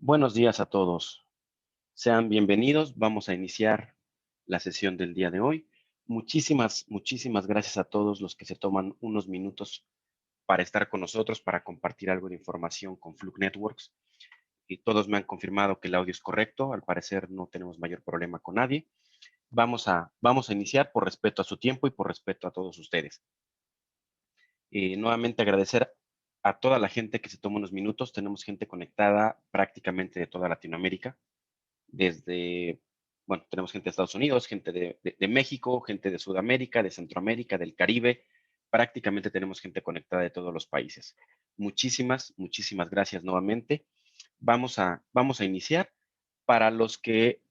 Buenos días a todos. Sean bienvenidos. Vamos a iniciar la sesión del día de hoy. Muchísimas gracias a todos los que se toman unos minutos para estar con nosotros, para compartir algo de información con Fluke Networks. Y todos me han confirmado que el audio es correcto. Al parecer no tenemos mayor problema con nadie. Vamos a iniciar por respeto a su tiempo y por respeto a todos ustedes. Nuevamente agradecer a toda la gente que se toma unos minutos. Tenemos gente conectada prácticamente de toda Latinoamérica. Bueno, tenemos gente de Estados Unidos, gente de México, gente de Sudamérica, de Centroamérica, del Caribe. Prácticamente tenemos gente conectada de todos los países. Muchísimas gracias nuevamente. Vamos a iniciar. Para los que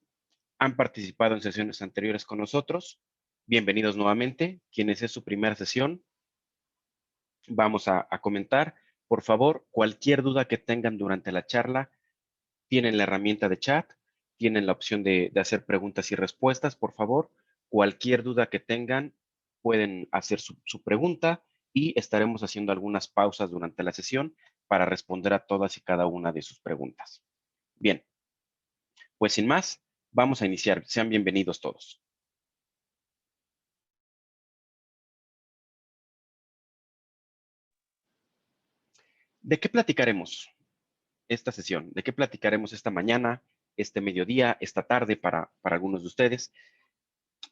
han participado en sesiones anteriores con nosotros, bienvenidos nuevamente. Quienes es su primera sesión, vamos a comentar. Por favor, cualquier duda que tengan durante la charla, tienen la herramienta de chat, tienen la opción de hacer preguntas y respuestas. Por favor, cualquier duda que tengan, pueden hacer su pregunta y estaremos haciendo algunas pausas durante la sesión para responder a todas y cada una de sus preguntas. Bien, pues sin más, vamos a iniciar. Sean bienvenidos todos. ¿De qué platicaremos esta sesión? ¿De qué platicaremos esta mañana, este mediodía, esta tarde para algunos de ustedes?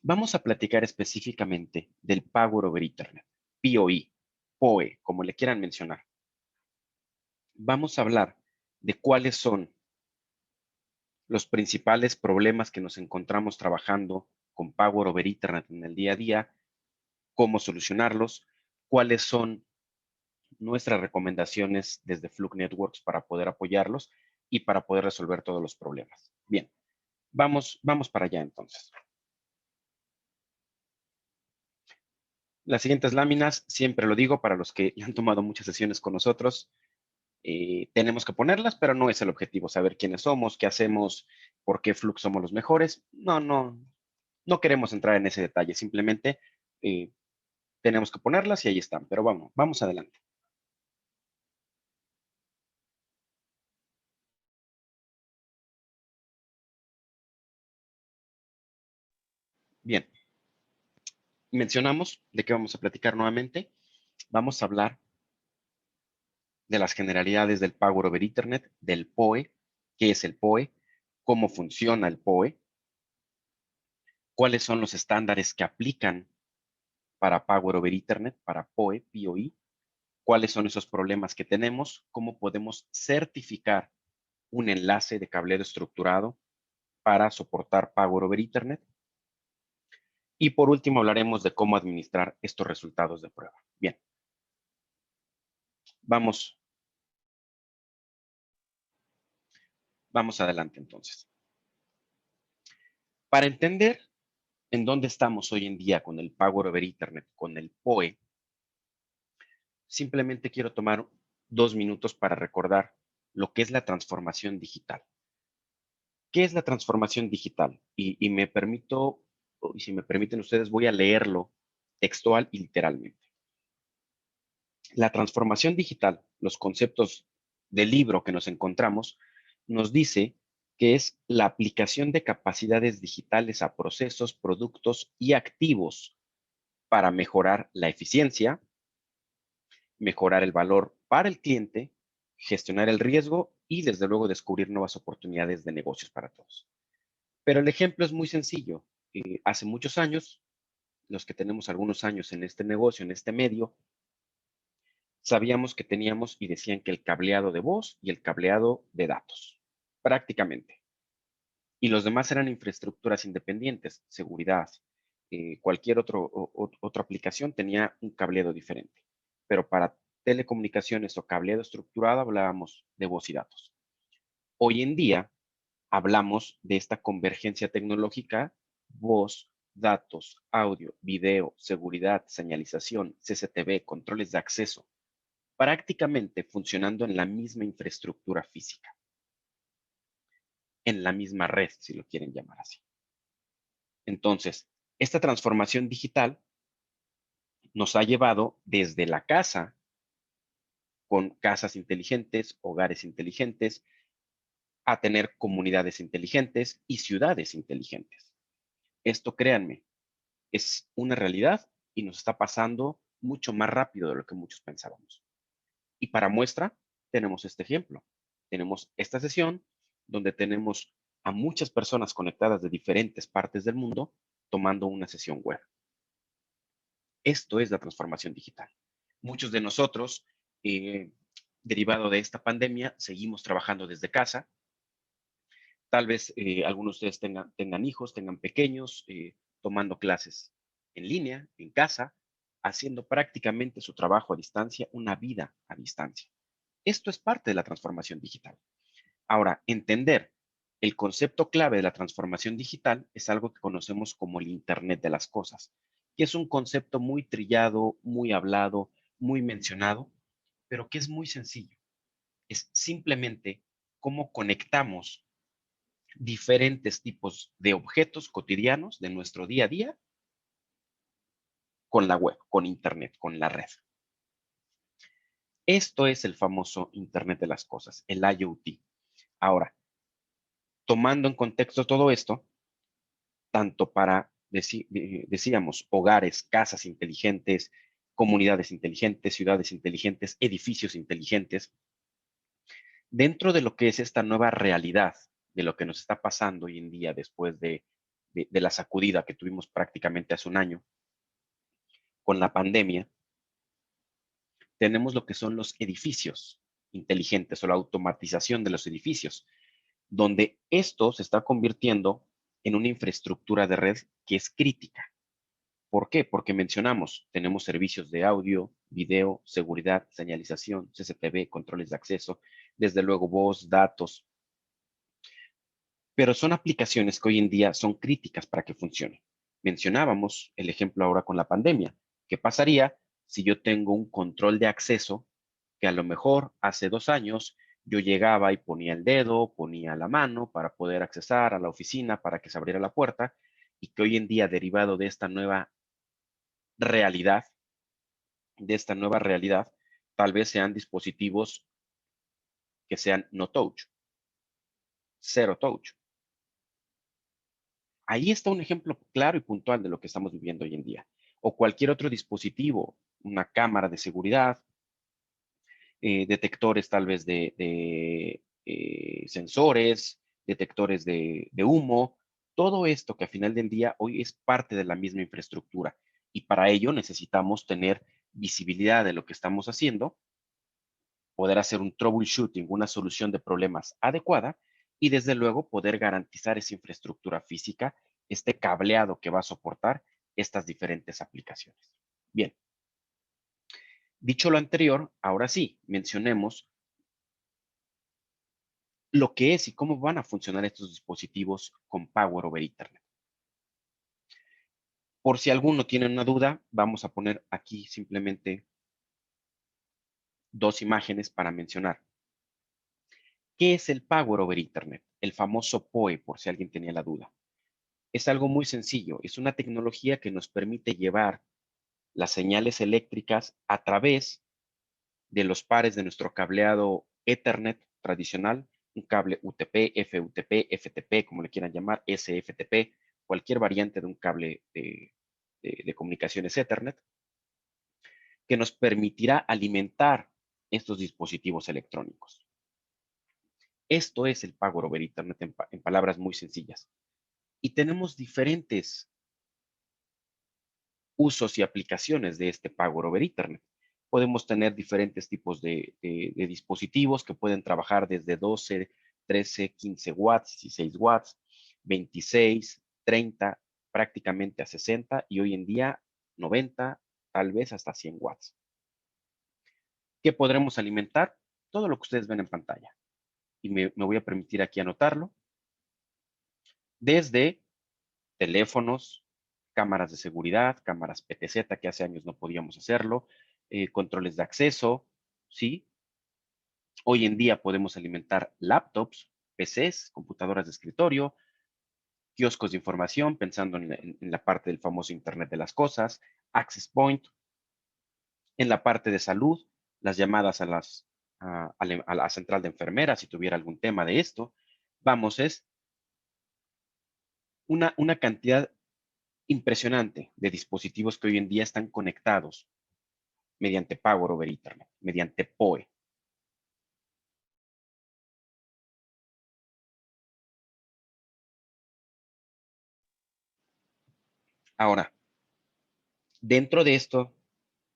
Vamos a platicar específicamente del Power over Ethernet, PoE, PoE, como le quieran mencionar. Vamos a hablar de cuáles son los principales problemas que nos encontramos trabajando con Power over Ethernet en el día a día, cómo solucionarlos, cuáles son nuestras recomendaciones desde Fluke Networks para poder apoyarlos y para poder resolver todos los problemas. Bien, vamos para allá entonces. Las siguientes láminas, siempre lo digo para los que ya han tomado muchas sesiones con nosotros, tenemos que ponerlas, pero no es el objetivo saber quiénes somos, qué hacemos, por qué Fluke somos los mejores. No queremos entrar en ese detalle, simplemente tenemos que ponerlas y ahí están, pero vamos adelante. Bien, mencionamos de qué vamos a platicar nuevamente. Vamos a hablar de las generalidades del Power over Ethernet, del PoE, qué es el PoE, cómo funciona el PoE, cuáles son los estándares que aplican para Power over Ethernet, para PoE, PoE, cuáles son esos problemas que tenemos, cómo podemos certificar un enlace de cableado estructurado para soportar Power over Ethernet. Y por último hablaremos de cómo administrar estos resultados de prueba. Bien, vamos adelante entonces. Para entender en dónde estamos hoy en día con el Power over Ethernet, con el PoE, simplemente quiero tomar 2 minutos para recordar lo que es la transformación digital. ¿Qué es la transformación digital? Y me permito, y si me permiten ustedes, voy a leerlo textual y literalmente. La transformación digital, los conceptos del libro que nos encontramos, nos dice que es la aplicación de capacidades digitales a procesos, productos y activos para mejorar la eficiencia, mejorar el valor para el cliente, gestionar el riesgo y, desde luego, descubrir nuevas oportunidades de negocios para todos. Pero el ejemplo es muy sencillo. Hace muchos años, los que tenemos algunos años en este negocio, en este medio, sabíamos que teníamos y decían que el cableado de voz y el cableado de datos, prácticamente. Y los demás eran infraestructuras independientes, seguridad, cualquier otra aplicación tenía un cableado diferente. Pero para telecomunicaciones o cableado estructurado hablábamos de voz y datos. Hoy en día hablamos de esta convergencia tecnológica, voz, datos, audio, video, seguridad, señalización, CCTV, controles de acceso, prácticamente funcionando en la misma infraestructura física, en la misma red, si lo quieren llamar así. Entonces, esta transformación digital nos ha llevado desde la casa, con casas inteligentes, hogares inteligentes, a tener comunidades inteligentes y ciudades inteligentes. Esto, créanme, es una realidad y nos está pasando mucho más rápido de lo que muchos pensábamos. Y para muestra, tenemos este ejemplo. Tenemos esta sesión donde tenemos a muchas personas conectadas de diferentes partes del mundo tomando una sesión web. Esto es la transformación digital. Muchos de nosotros, eh, derivado de esta pandemia, seguimos trabajando desde casa. Tal vez algunos de ustedes tengan hijos, tengan pequeños, tomando clases en línea, en casa, haciendo prácticamente su trabajo a distancia, una vida a distancia. Esto es parte de la transformación digital. Ahora, entender el concepto clave de la transformación digital es algo que conocemos como el Internet de las cosas, que es un concepto muy trillado, muy hablado, muy mencionado, pero que es muy sencillo. Es simplemente cómo conectamos diferentes tipos de objetos cotidianos de nuestro día a día con la web, con Internet, con la red. Esto es el famoso Internet de las cosas, el IoT. Ahora, tomando en contexto todo esto, tanto para, decíamos, hogares, casas inteligentes, comunidades inteligentes, ciudades inteligentes, edificios inteligentes, dentro de lo que es esta nueva realidad, de lo que nos está pasando hoy en día después de la sacudida que tuvimos prácticamente hace un año con la pandemia, tenemos lo que son los edificios inteligentes o la automatización de los edificios, donde esto se está convirtiendo en una infraestructura de red que es crítica. ¿Por qué? Porque mencionamos, tenemos servicios de audio, video, seguridad, señalización, CCTV, controles de acceso, desde luego voz, datos, pero son aplicaciones que hoy en día son críticas para que funcionen. Mencionábamos el ejemplo ahora con la pandemia. ¿Qué pasaría si yo tengo un control de acceso que a lo mejor hace 2 años yo llegaba y ponía el dedo, ponía la mano para poder accesar a la oficina para que se abriera la puerta y que hoy en día, derivado realidad, de esta nueva realidad, tal vez sean dispositivos que sean no touch, cero touch? Ahí está un ejemplo claro y puntual de lo que estamos viviendo hoy en día. O cualquier otro dispositivo, una cámara de seguridad, detectores tal vez de sensores, detectores de humo, todo esto que al final del día hoy es parte de la misma infraestructura. Y para ello necesitamos tener visibilidad de lo que estamos haciendo, poder hacer un troubleshooting, una solución de problemas adecuada y desde luego poder garantizar esa infraestructura física, este cableado que va a soportar estas diferentes aplicaciones. Bien, dicho lo anterior, ahora sí, mencionemos lo que es y cómo van a funcionar estos dispositivos con Power over Ethernet. Por si alguno tiene una duda, vamos a poner aquí simplemente dos imágenes para mencionar. ¿Qué es el Power over Ethernet? El famoso PoE, por si alguien tenía la duda. Es algo muy sencillo, es una tecnología que nos permite llevar las señales eléctricas a través de los pares de nuestro cableado Ethernet tradicional, un cable UTP, FUTP, FTP, como le quieran llamar, SFTP, cualquier variante de un cable de comunicaciones Ethernet, que nos permitirá alimentar estos dispositivos electrónicos. Esto es el Power over Ethernet en palabras muy sencillas. Y tenemos diferentes usos y aplicaciones de este Power over Ethernet. Podemos tener diferentes tipos de dispositivos que pueden trabajar desde 12, 13, 15 watts, 16 watts, 26, 30, prácticamente a 60 y hoy en día 90, tal vez hasta 100 watts. ¿Qué podremos alimentar? Todo lo que ustedes ven en pantalla. Y me voy a permitir aquí anotarlo. Desde teléfonos, cámaras de seguridad, cámaras PTZ, que hace años no podíamos hacerlo, controles de acceso, ¿sí? Hoy en día podemos alimentar laptops, PCs, computadoras de escritorio, kioscos de información, pensando en la parte del famoso Internet de las Cosas, Access Point, en la parte de salud, las llamadas a la central de enfermeras si tuviera algún tema de esto, vamos, es una cantidad impresionante de dispositivos que hoy en día están conectados mediante Power over Ethernet, mediante PoE. Ahora, dentro de esto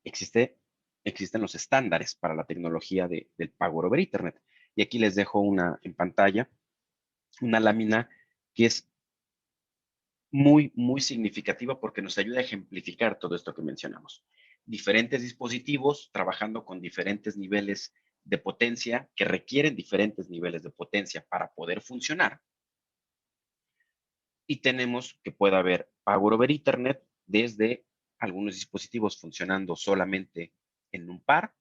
existen los estándares para la tecnología del Power over Ethernet. Y aquí les dejo en pantalla una lámina que es muy significativa porque nos ayuda a ejemplificar todo esto que mencionamos. Diferentes dispositivos trabajando con diferentes niveles de potencia que requieren diferentes niveles de potencia para poder funcionar. Y tenemos que puede haber Power over Ethernet desde algunos dispositivos funcionando solamente en un par,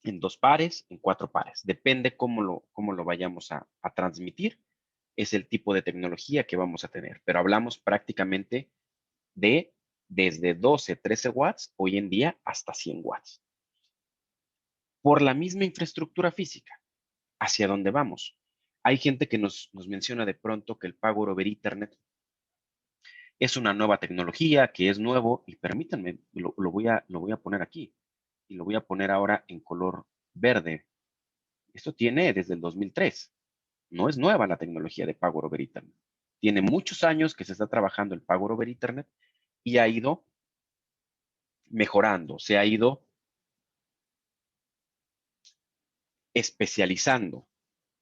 en dos pares, en cuatro pares. Depende cómo lo vayamos a transmitir, es el tipo de tecnología que vamos a tener. Pero hablamos prácticamente de desde 12, 13 watts, hoy en día hasta 100 watts. Por la misma infraestructura física, ¿hacia dónde vamos? Hay gente que nos menciona de pronto que el Power over Ethernet es una nueva tecnología, que es nuevo, y permítanme, lo voy a poner aquí, y lo voy a poner ahora en color verde. Esto tiene desde el 2003. No es nueva la tecnología de Power over Ethernet. Tiene muchos años que se está trabajando el Power over Ethernet y ha ido mejorando, se ha ido especializando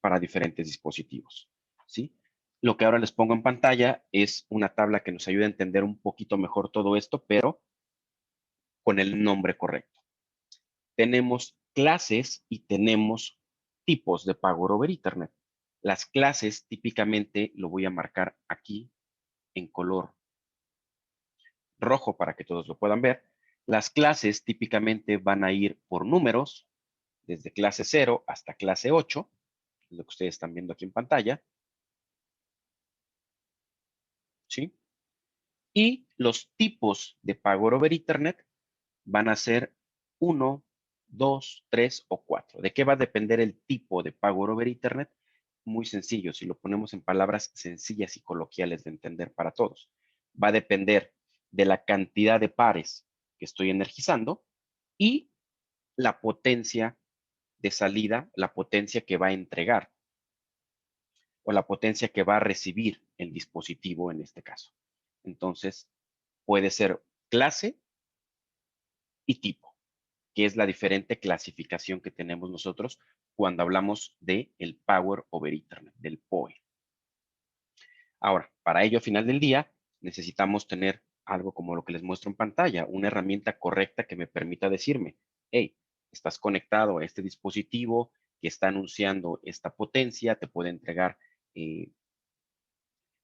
para diferentes dispositivos, ¿sí? Lo que ahora les pongo en pantalla es una tabla que nos ayuda a entender un poquito mejor todo esto, pero con el nombre correcto. Tenemos clases y tenemos tipos de Power over Ethernet. Las clases típicamente lo voy a marcar aquí en color rojo para que todos lo puedan ver. Las clases típicamente van a ir por números, desde clase 0 hasta clase 8, lo que ustedes están viendo aquí en pantalla, ¿sí? Y los tipos de Power over Ethernet van a ser 1, 2, 3 o 4. ¿De qué va a depender el tipo de Power over Ethernet? Muy sencillo, si lo ponemos en palabras sencillas y coloquiales de entender para todos. Va a depender de la cantidad de pares que estoy energizando y la potencia de salida, la potencia que va a entregar o la potencia que va a recibir el dispositivo en este caso. Entonces, puede ser clase y tipo, que es la diferente clasificación que tenemos nosotros cuando hablamos de el Power over Ethernet, del PoE. Ahora, para ello, al final del día, necesitamos tener algo como lo que les muestro en pantalla, una herramienta correcta que me permita decirme, hey, estás conectado a este dispositivo que está anunciando esta potencia, te puede entregar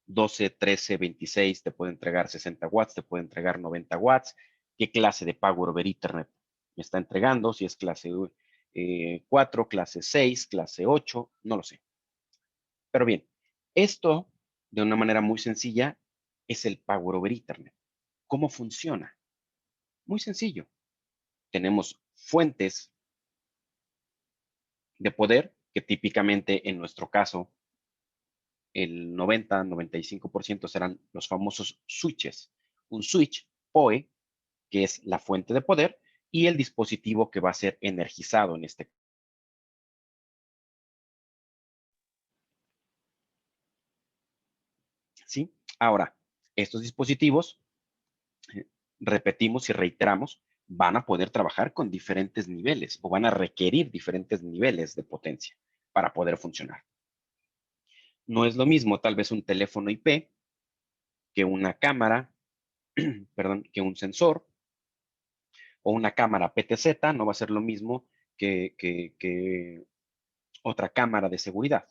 12, 13, 26, te puede entregar 60 watts, te puede entregar 90 watts. ¿Qué clase de Power over Ethernet me está entregando? Si es clase 4, clase 6, clase 8, no lo sé. Pero bien, esto de una manera muy sencilla es el Power over Ethernet. ¿Cómo funciona? Muy sencillo. Tenemos fuentes de poder que típicamente en nuestro caso el 90-95% serán los famosos switches. Un switch PoE, que es la fuente de poder, y el dispositivo que va a ser energizado en este. ¿Sí? Ahora, estos dispositivos, eh, repetimos y reiteramos, van a poder trabajar con diferentes niveles o van a requerir diferentes niveles de potencia para poder funcionar. No es lo mismo tal vez un teléfono IP que una cámara, perdón, que un sensor o una cámara PTZ, no va a ser lo mismo que otra cámara de seguridad.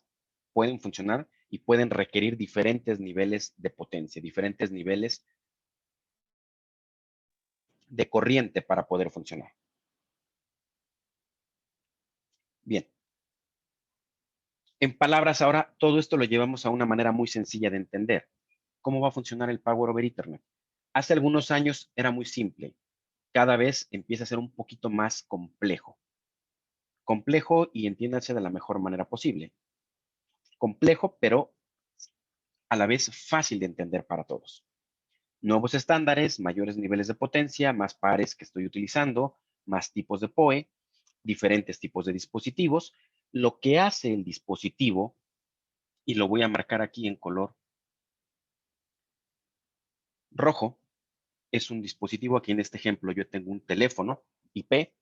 Pueden funcionar y pueden requerir diferentes niveles de potencia, diferentes niveles de corriente para poder funcionar. Bien. En palabras ahora, todo esto lo llevamos a una manera muy sencilla de entender. ¿Cómo va a funcionar el Power over Ethernet? Hace algunos años era muy simple. Cada vez empieza a ser un poquito más complejo. Complejo y entiéndase de la mejor manera posible. complejo, pero a la vez fácil de entender para todos. Nuevos estándares, mayores niveles de potencia, más pares que estoy utilizando, más tipos de PoE, diferentes tipos de dispositivos. Lo que hace el dispositivo, y lo voy a marcar aquí en color rojo, es un dispositivo. Aquí en este ejemplo yo tengo un teléfono IP.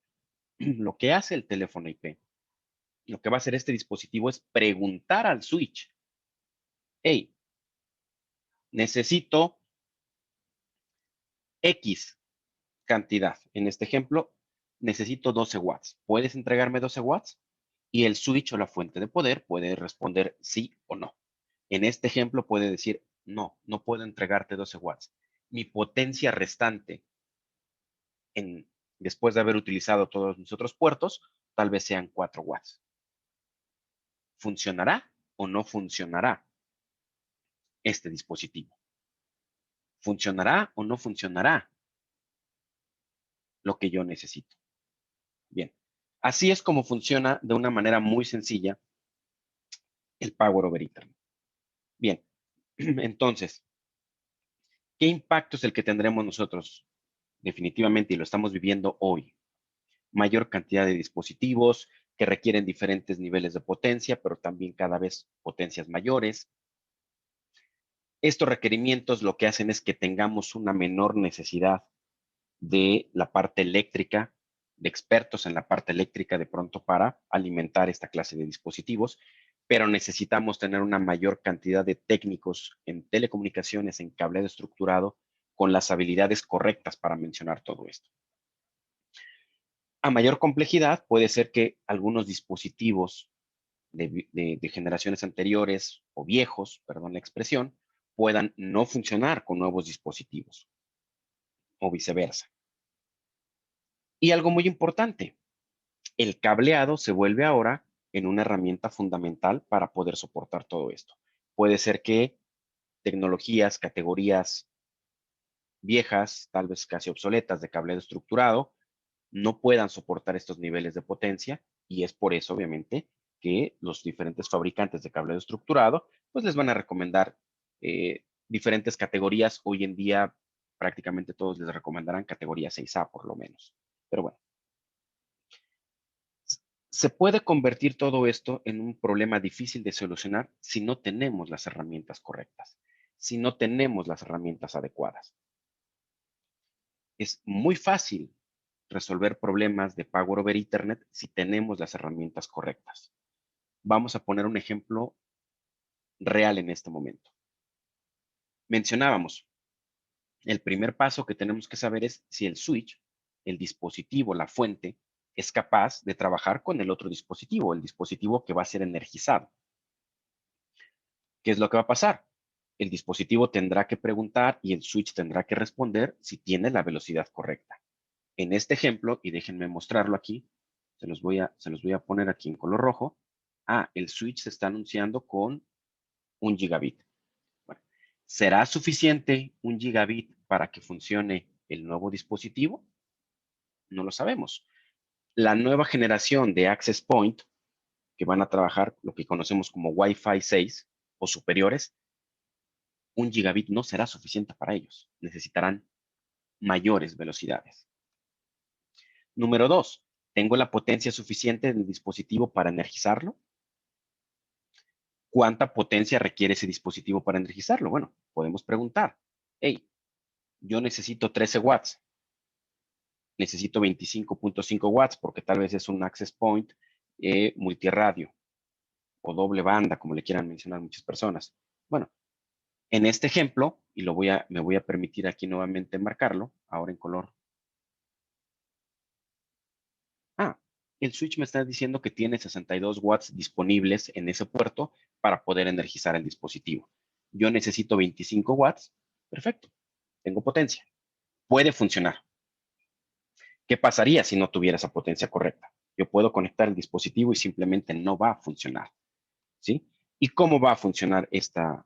Lo que hace el teléfono IP, lo que va a hacer este dispositivo es preguntar al switch: hey, necesito X cantidad. En este ejemplo, necesito 12 watts. ¿Puedes entregarme 12 watts? Y el switch o la fuente de poder puede responder sí o no. En este ejemplo puede decir: no, no puedo entregarte 12 watts. Mi potencia restante después de haber utilizado todos mis otros puertos, tal vez sean 4 watts. ¿Funcionará o no funcionará este dispositivo? ¿Funcionará o no funcionará lo que yo necesito? Bien, así es como funciona de una manera muy sencilla el Power over Ethernet. Bien, entonces, ¿qué impacto es el que tendremos nosotros? Definitivamente, y lo estamos viviendo hoy. Mayor cantidad de dispositivos que requieren diferentes niveles de potencia, pero también cada vez potencias mayores. Estos requerimientos lo que hacen es que tengamos una menor necesidad de la parte eléctrica, de expertos en la parte eléctrica de pronto para alimentar esta clase de dispositivos, pero necesitamos tener una mayor cantidad de técnicos en telecomunicaciones, en cableado estructurado, con las habilidades correctas para mencionar todo esto. A mayor complejidad puede ser que algunos dispositivos de generaciones anteriores o viejos, perdón la expresión, puedan no funcionar con nuevos dispositivos o viceversa. Y algo muy importante, el cableado se vuelve ahora en una herramienta fundamental para poder soportar todo esto. Puede ser que tecnologías, categorías viejas, tal vez casi obsoletas de cableado estructurado, no puedan soportar estos niveles de potencia, y es por eso, obviamente, que los diferentes fabricantes de cableado estructurado, pues les van a recomendar diferentes categorías. Hoy en día, prácticamente todos les recomendarán categoría 6A por lo menos. Pero bueno, se puede convertir todo esto en un problema difícil de solucionar si no tenemos las herramientas correctas, si no tenemos las herramientas adecuadas. Es muy fácil resolver problemas de Power over Ethernet si tenemos las herramientas correctas. Vamos a poner un ejemplo real en este momento. Mencionábamos, el primer paso que tenemos que saber es si el switch, el dispositivo, la fuente, es capaz de trabajar con el otro dispositivo, el dispositivo que va a ser energizado. ¿Qué es lo que va a pasar? El dispositivo tendrá que preguntar y el switch tendrá que responder si tiene la velocidad correcta. En este ejemplo, y déjenme mostrarlo aquí, se los voy a poner aquí en color rojo. El switch se está anunciando con 1 gigabit. Bueno, ¿será suficiente 1 gigabit para que funcione el nuevo dispositivo? No lo sabemos. La nueva generación de Access Point, que van a trabajar lo que conocemos como Wi-Fi 6 o superiores, 1 gigabit no será suficiente para ellos. Necesitarán mayores velocidades. Número 2, ¿tengo la potencia suficiente del dispositivo para energizarlo? ¿Cuánta potencia requiere ese dispositivo para energizarlo? Bueno, podemos preguntar: hey, yo necesito 13 watts, necesito 25.5 watts porque tal vez es un access point multirradio o doble banda, como le quieran mencionar muchas personas. Bueno, en este ejemplo, y me voy a permitir aquí nuevamente marcarlo, ahora en color. El switch me está diciendo que tiene 62 watts disponibles en ese puerto para poder energizar el dispositivo. Yo necesito 25 watts. Perfecto, tengo potencia. Puede funcionar. ¿Qué pasaría si no tuviera esa potencia correcta? Yo puedo conectar el dispositivo y simplemente no va a funcionar. ¿Sí? ¿Y cómo va a funcionar esta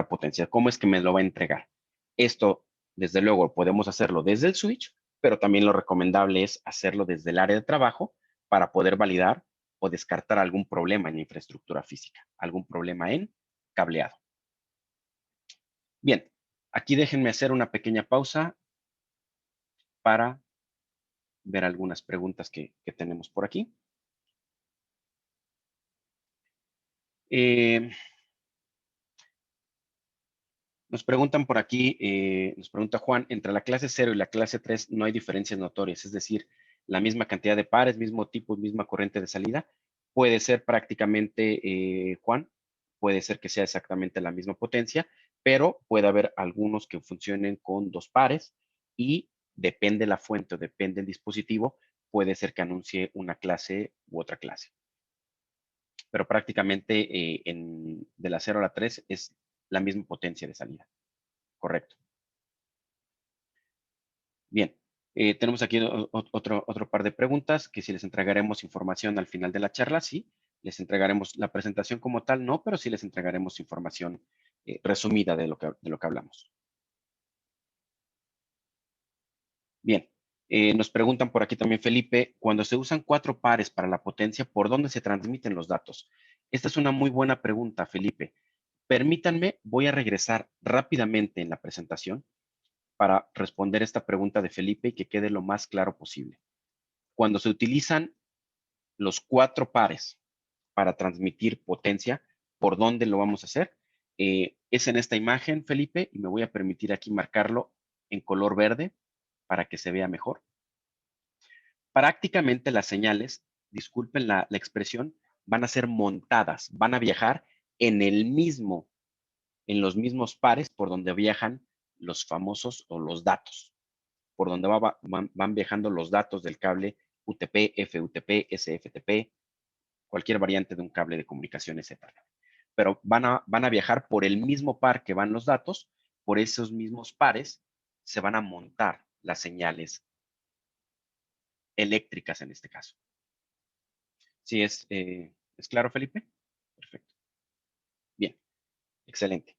potencia? ¿Cómo es que me lo va a entregar? Esto, desde luego, podemos hacerlo desde el switch, pero también lo recomendable es hacerlo desde el área de trabajo para poder validar o descartar algún problema en la infraestructura física, algún problema en cableado. Bien, aquí déjenme hacer una pequeña pausa para ver algunas preguntas que tenemos por aquí. Nos preguntan por aquí, nos pregunta Juan, entre la clase 0 y la clase 3 no hay diferencias notorias, es decir, la misma cantidad de pares, mismo tipo, misma corriente de salida. Puede ser prácticamente, Juan, puede ser que sea exactamente la misma potencia, pero puede haber algunos que funcionen con 2 pares y depende la fuente o depende el dispositivo, puede ser que anuncie una clase u otra clase. Pero prácticamente de la 0 a la 3 es la misma potencia de salida. Correcto. Bien, tenemos aquí otro par de preguntas, que si les entregaremos información al final de la charla, sí. Les entregaremos la presentación como tal, no, pero sí les entregaremos información resumida de lo que hablamos. Bien, nos preguntan por aquí también, Felipe, cuando se usan 4 pares para la potencia, ¿por dónde se transmiten los datos? Esta es una muy buena pregunta, Felipe. Permítanme, voy a regresar rápidamente en la presentación para responder esta pregunta de Felipe y que quede lo más claro posible. Cuando se utilizan los 4 pares para transmitir potencia, ¿por dónde lo vamos a hacer? Es en esta imagen, Felipe, y me voy a permitir aquí marcarlo en color verde para que se vea mejor. Prácticamente las señales, disculpen la expresión, van a ser montadas, van a viajar en en los mismos pares por donde viajan los famosos o los datos, por donde van viajando los datos del cable UTP, FUTP, SFTP, cualquier variante de un cable de comunicación, etc. Pero van a viajar por el mismo par que van los datos, por esos mismos pares se van a montar las señales eléctricas en este caso. ¿Sí es claro, Felipe? Perfecto. Bien, excelente.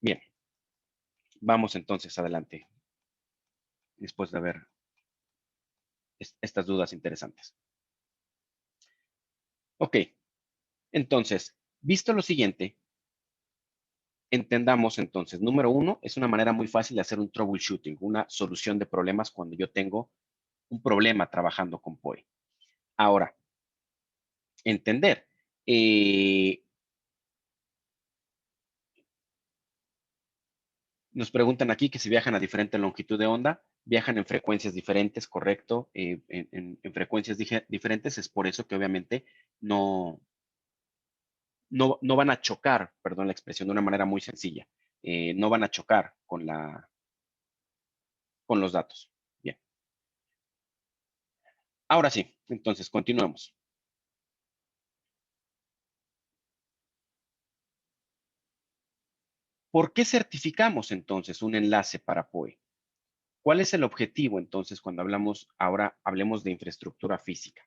Bien, vamos entonces adelante, después de ver estas dudas interesantes. Ok, entonces, visto lo siguiente, entendamos entonces, número 1, es una manera muy fácil de hacer un troubleshooting, una solución de problemas cuando yo tengo un problema trabajando con POE. Ahora, entender. Nos preguntan aquí que si viajan a diferente longitud de onda, viajan en frecuencias diferentes, correcto, en frecuencias diferentes, es por eso que obviamente no, no van a chocar, perdón la expresión, de una manera muy sencilla, no van a chocar con los datos. Bien, ahora sí, entonces continuemos. ¿Por qué certificamos entonces un enlace para POE? ¿Cuál es el objetivo entonces cuando hablemos de infraestructura física?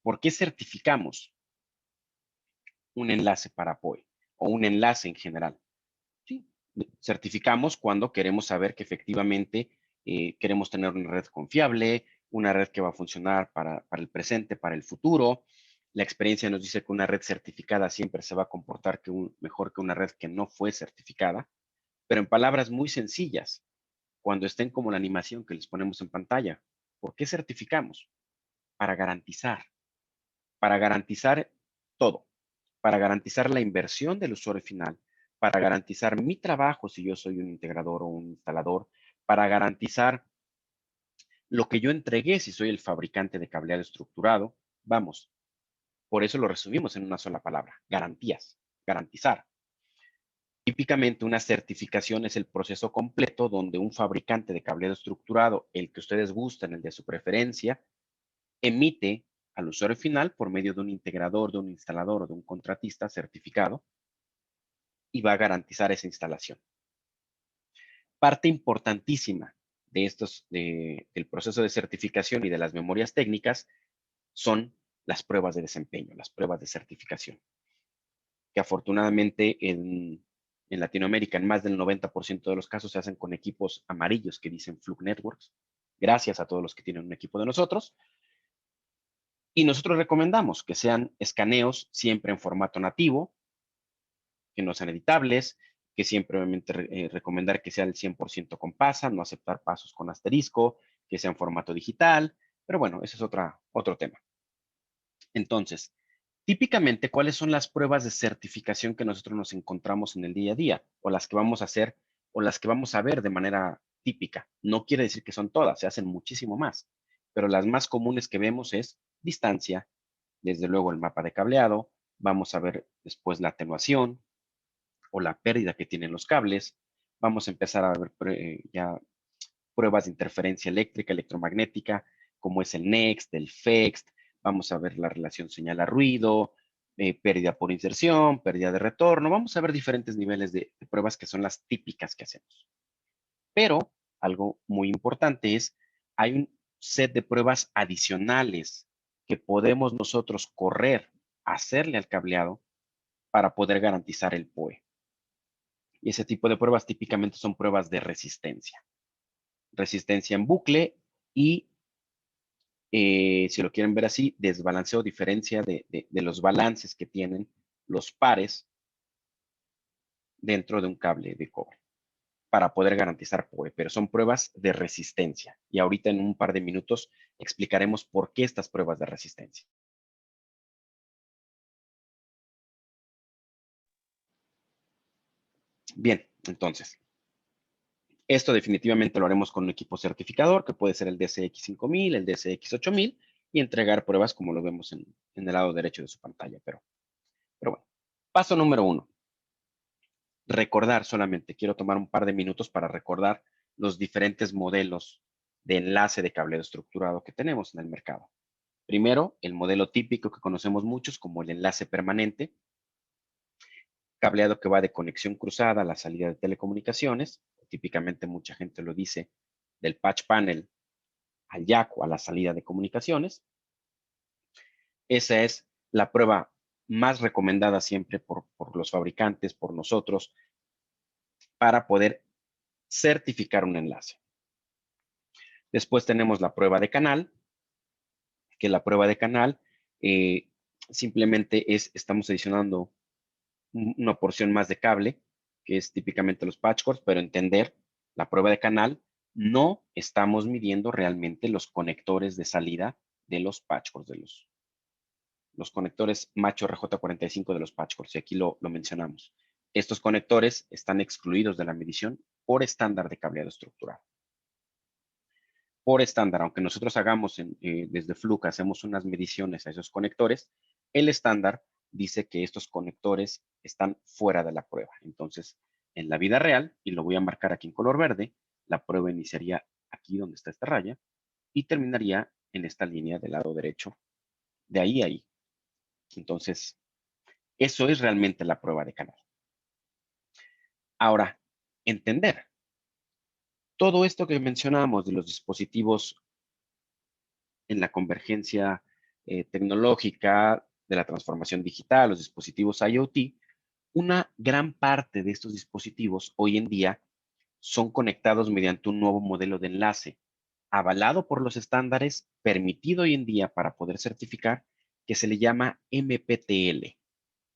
¿Por qué certificamos un enlace para POE o un enlace en general? Sí, certificamos cuando queremos saber que efectivamente queremos tener una red confiable, una red que va a funcionar para el presente, para el futuro. La experiencia nos dice que una red certificada siempre se va a comportar mejor que una red que no fue certificada, pero en palabras muy sencillas, cuando estén como la animación que les ponemos en pantalla, ¿por qué certificamos? Para garantizar todo, para garantizar la inversión del usuario final, para garantizar mi trabajo si yo soy un integrador o un instalador, para garantizar lo que yo entregué si soy el fabricante de cableado estructurado. Vamos, por eso lo resumimos en una sola palabra, garantías, garantizar. Típicamente una certificación es el proceso completo donde un fabricante de cableado estructurado, el que ustedes gustan, el de su preferencia, emite al usuario final por medio de un integrador, de un instalador o de un contratista certificado y va a garantizar esa instalación. Parte importantísima del proceso de certificación y de las memorias técnicas son las pruebas de desempeño, las pruebas de certificación, que afortunadamente en Latinoamérica en más del 90% de los casos se hacen con equipos amarillos que dicen Fluke Networks. Gracias a todos los que tienen un equipo de nosotros. Y nosotros recomendamos que sean escaneos siempre en formato nativo, que no sean editables, que siempre obviamente recomendar que sea el 100% con PASA, no aceptar pasos con asterisco, que sea en formato digital, pero bueno, ese es otro tema. Entonces, típicamente, ¿cuáles son las pruebas de certificación que nosotros nos encontramos en el día a día o las que vamos a hacer o las que vamos a ver de manera típica? No quiere decir que son todas, se hacen muchísimo más, pero las más comunes que vemos es distancia, desde luego el mapa de cableado, vamos a ver después la atenuación o la pérdida que tienen los cables, vamos a empezar a ver ya pruebas de interferencia eléctrica, electromagnética, como es el NEXT, el FEXT, vamos a ver la relación señal a ruido, pérdida por inserción, pérdida de retorno, vamos a ver diferentes niveles de pruebas que son las típicas que hacemos. Pero algo muy importante es, hay un set de pruebas adicionales que podemos nosotros correr, hacerle al cableado para poder garantizar el POE. Y ese tipo de pruebas típicamente son pruebas de resistencia. Resistencia en bucle y, si lo quieren ver así, desbalanceo o diferencia de los balances que tienen los pares dentro de un cable de cobre para poder garantizar POE, pero son pruebas de resistencia. Y ahorita en un par de minutos explicaremos por qué estas pruebas de resistencia. Bien, entonces, esto definitivamente lo haremos con un equipo certificador, que puede ser el DCX 5000, el DCX 8000, y entregar pruebas como lo vemos en el lado derecho de su pantalla. Pero bueno, paso número 1. Recordar solamente. Quiero tomar un par de minutos para recordar los diferentes modelos de enlace de cableado estructurado que tenemos en el mercado. Primero, el modelo típico que conocemos muchos como el enlace permanente, cableado que va de conexión cruzada a la salida de telecomunicaciones. Típicamente mucha gente lo dice del patch panel al jack o a la salida de comunicaciones. Esa es la prueba más recomendada siempre por los fabricantes, por nosotros, para poder certificar un enlace. Después tenemos la prueba de canal, que la prueba de canal eh, simplemente estamos adicionando una porción más de cable, que es típicamente los patch cords, pero entender la prueba de canal, no estamos midiendo realmente los conectores de salida de los patch cords, de los conectores macho RJ45 de los patch cords, y aquí lo mencionamos. Estos conectores están excluidos de la medición por estándar de cableado estructural. Por estándar, aunque nosotros hagamos desde Fluke, hacemos unas mediciones a esos conectores, el estándar dice que estos conectores están fuera de la prueba. Entonces, en la vida real, y lo voy a marcar aquí en color verde, la prueba iniciaría aquí donde está esta raya y terminaría en esta línea del lado derecho, de ahí a ahí. Entonces, eso es realmente la prueba de canal. Ahora, entender todo esto que mencionamos de los dispositivos en la convergencia tecnológica, de la transformación digital, los dispositivos IoT, una gran parte de estos dispositivos hoy en día son conectados mediante un nuevo modelo de enlace, avalado por los estándares, permitido hoy en día para poder certificar, que se le llama MPTL.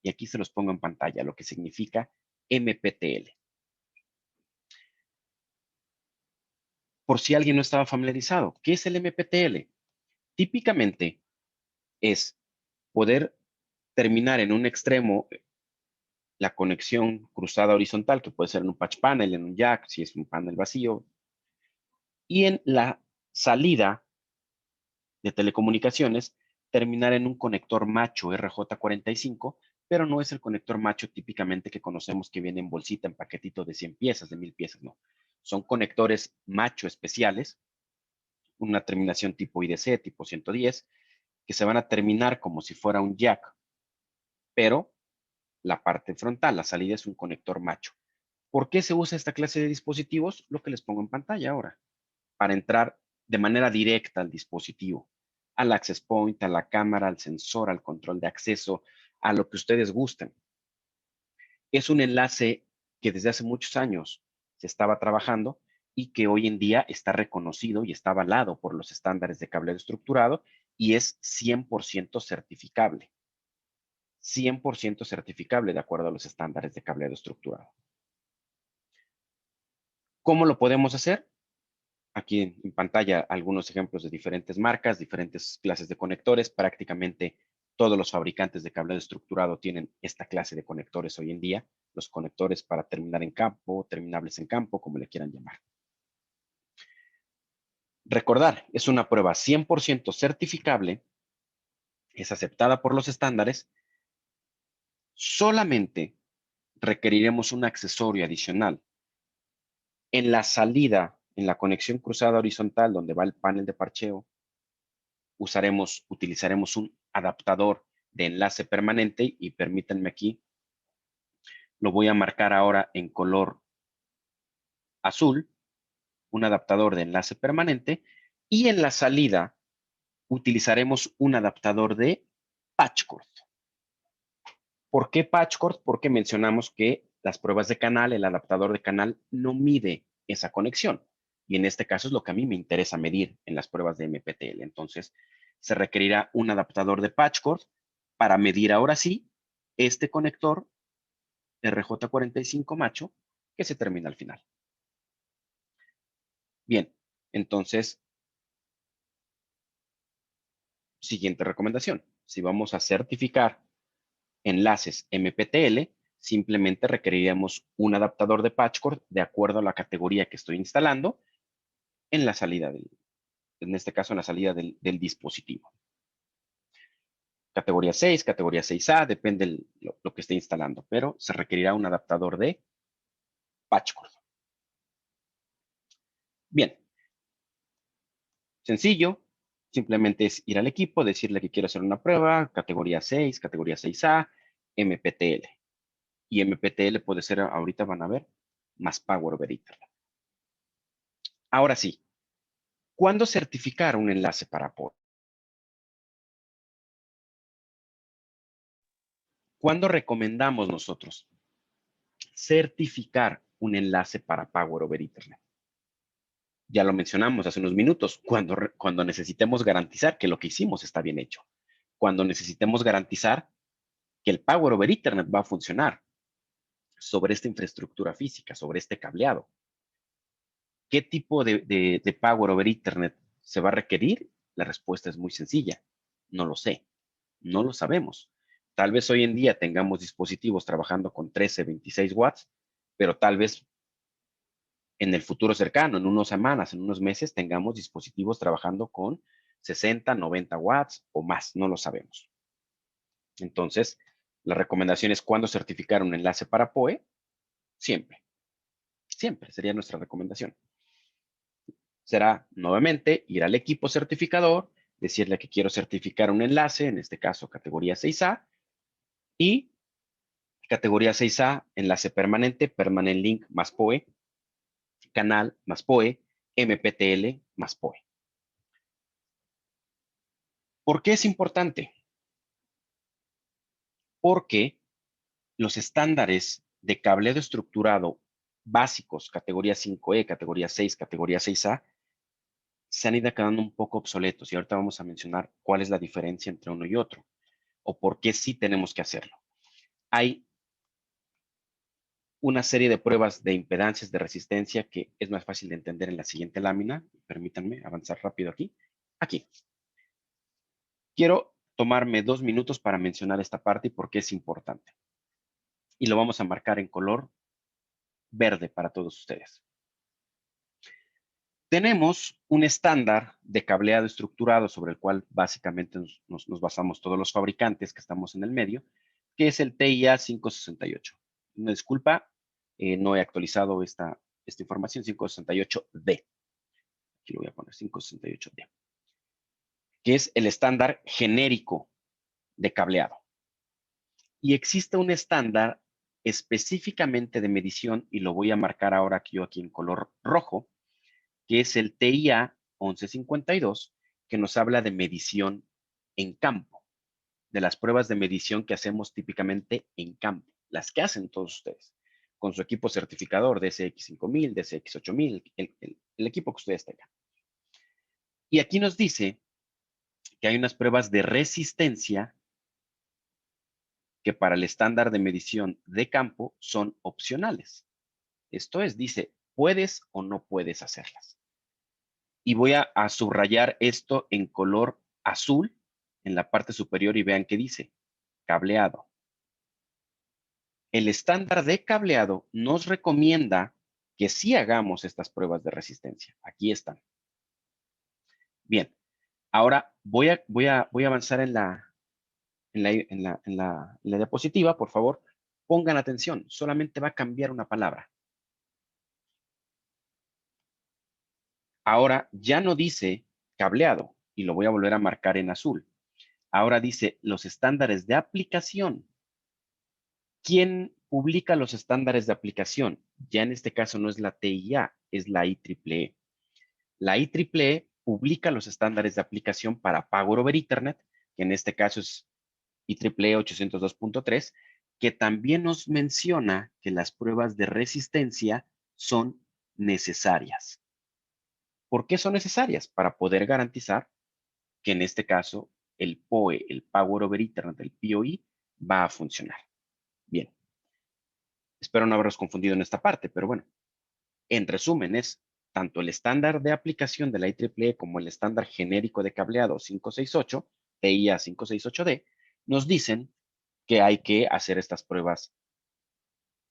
Y aquí se los pongo en pantalla, lo que significa MPTL. Por si alguien no estaba familiarizado, ¿qué es el MPTL? Típicamente es poder terminar en un extremo la conexión cruzada horizontal, que puede ser en un patch panel, en un jack, si es un panel vacío, y en la salida de telecomunicaciones, terminar en un conector macho RJ45, pero no es el conector macho típicamente que conocemos que viene en bolsita, en paquetito de 100 piezas, de 1000 piezas, no. Son conectores macho especiales, una terminación tipo IDC, tipo 110, que se van a terminar como si fuera un jack, pero la parte frontal, la salida es un conector macho. ¿Por qué se usa esta clase de dispositivos? Lo que les pongo en pantalla ahora, para entrar de manera directa al dispositivo, al access point, a la cámara, al sensor, al control de acceso, a lo que ustedes gusten. Es un enlace que desde hace muchos años se estaba trabajando y que hoy en día está reconocido y está avalado por los estándares de cableado estructurado y es 100% certificable. 100% certificable de acuerdo a los estándares de cableado estructurado. ¿Cómo lo podemos hacer? Aquí en pantalla algunos ejemplos de diferentes marcas, diferentes clases de conectores. Prácticamente todos los fabricantes de cableado estructurado tienen esta clase de conectores hoy en día. Los conectores para terminar en campo, terminables en campo, como le quieran llamar. Recordar, es una prueba 100% certificable, es aceptada por los estándares. Solamente requeriremos un accesorio adicional. En la salida, en la conexión cruzada horizontal donde va el panel de parcheo, utilizaremos un adaptador de enlace permanente y permítanme aquí, lo voy a marcar ahora en color azul, un adaptador de enlace permanente, y en la salida utilizaremos un adaptador de patch cord. ¿Por qué patch cord? Porque mencionamos que las pruebas de canal, el adaptador de canal no mide esa conexión. Y en este caso es lo que a mí me interesa medir en las pruebas de MPTL. Entonces, se requerirá un adaptador de patch cord para medir ahora sí este conector RJ45 macho que se termina al final. Bien, entonces, siguiente recomendación. Si vamos a certificar enlaces MPTL, simplemente requeriríamos un adaptador de patch cord de acuerdo a la categoría que estoy instalando en la salida en este caso en la salida del dispositivo. Categoría 6, categoría 6A, depende lo que esté instalando, pero se requerirá un adaptador de patch cord. Bien, sencillo, simplemente es ir al equipo, decirle que quiero hacer una prueba, categoría 6, categoría 6A, MPTL. Y MPTL puede ser, ahorita van a ver, más Power over Ethernet. Ahora sí, ¿cuándo certificar un enlace para POE? ¿Cuándo recomendamos nosotros certificar un enlace para Power over Ethernet? Ya lo mencionamos hace unos minutos, cuando necesitemos garantizar que lo que hicimos está bien hecho. Cuando necesitemos garantizar que el Power over Ethernet va a funcionar sobre esta infraestructura física, sobre este cableado. ¿Qué tipo de Power over Ethernet se va a requerir? La respuesta es muy sencilla. No lo sé. No lo sabemos. Tal vez hoy en día tengamos dispositivos trabajando con 13, 26 watts, pero tal vez en el futuro cercano, en unas semanas, en unos meses, tengamos dispositivos trabajando con 60, 90 watts o más. No lo sabemos. Entonces, la recomendación es cuándo certificar un enlace para PoE. Siempre. Siempre sería nuestra recomendación. Será nuevamente ir al equipo certificador, decirle que quiero certificar un enlace, en este caso categoría 6A, y categoría 6A, enlace permanente, permanent link más PoE, canal más PoE, MPTL más PoE. ¿Por qué es importante? Porque los estándares de cableado estructurado básicos, categoría 5E, categoría 6, categoría 6A, se han ido quedando un poco obsoletos y ahorita vamos a mencionar cuál es la diferencia entre uno y otro o por qué sí tenemos que hacerlo. Hay una serie de pruebas de impedancias de resistencia que es más fácil de entender en la siguiente lámina. Permítanme avanzar rápido aquí. Aquí. Quiero tomarme 2 minutos para mencionar esta parte y por qué es importante. Y lo vamos a marcar en color verde para todos ustedes. Tenemos un estándar de cableado estructurado sobre el cual básicamente nos basamos todos los fabricantes que estamos en el medio, que es el TIA 568. Una disculpa, no he actualizado esta información, 568D. Aquí lo voy a poner, 568D, que es el estándar genérico de cableado. Y existe un estándar específicamente de medición, y lo voy a marcar ahora aquí en color rojo, que es el TIA 1152, que nos habla de medición en campo, de las pruebas de medición que hacemos típicamente en campo, las que hacen todos ustedes, con su equipo certificador DSX5000, DSX8000, el equipo que ustedes tengan. Y aquí nos dice que hay unas pruebas de resistencia que para el estándar de medición de campo son opcionales. Esto es, dice, puedes o no puedes hacerlas. Y voy a subrayar esto en color azul en la parte superior y vean que dice cableado. El estándar de cableado nos recomienda que sí hagamos estas pruebas de resistencia. Aquí están. Bien, ahora voy a avanzar en la diapositiva, por favor. Pongan atención, solamente va a cambiar una palabra. Ahora ya no dice cableado y lo voy a volver a marcar en azul. Ahora dice los estándares de aplicación. ¿Quién publica los estándares de aplicación? Ya en este caso no es la TIA, es la IEEE. La IEEE publica los estándares de aplicación para Power over Ethernet, que en este caso es IEEE 802.3, que también nos menciona que las pruebas de resistencia son necesarias. ¿Por qué son necesarias? Para poder garantizar que en este caso el PoE, el Power over Ethernet, el PoE, va a funcionar. Bien, espero no haberos confundido en esta parte, pero bueno, en resumen es tanto el estándar de aplicación de la IEEE como el estándar genérico de cableado 568, TIA 568D, nos dicen que hay que hacer estas pruebas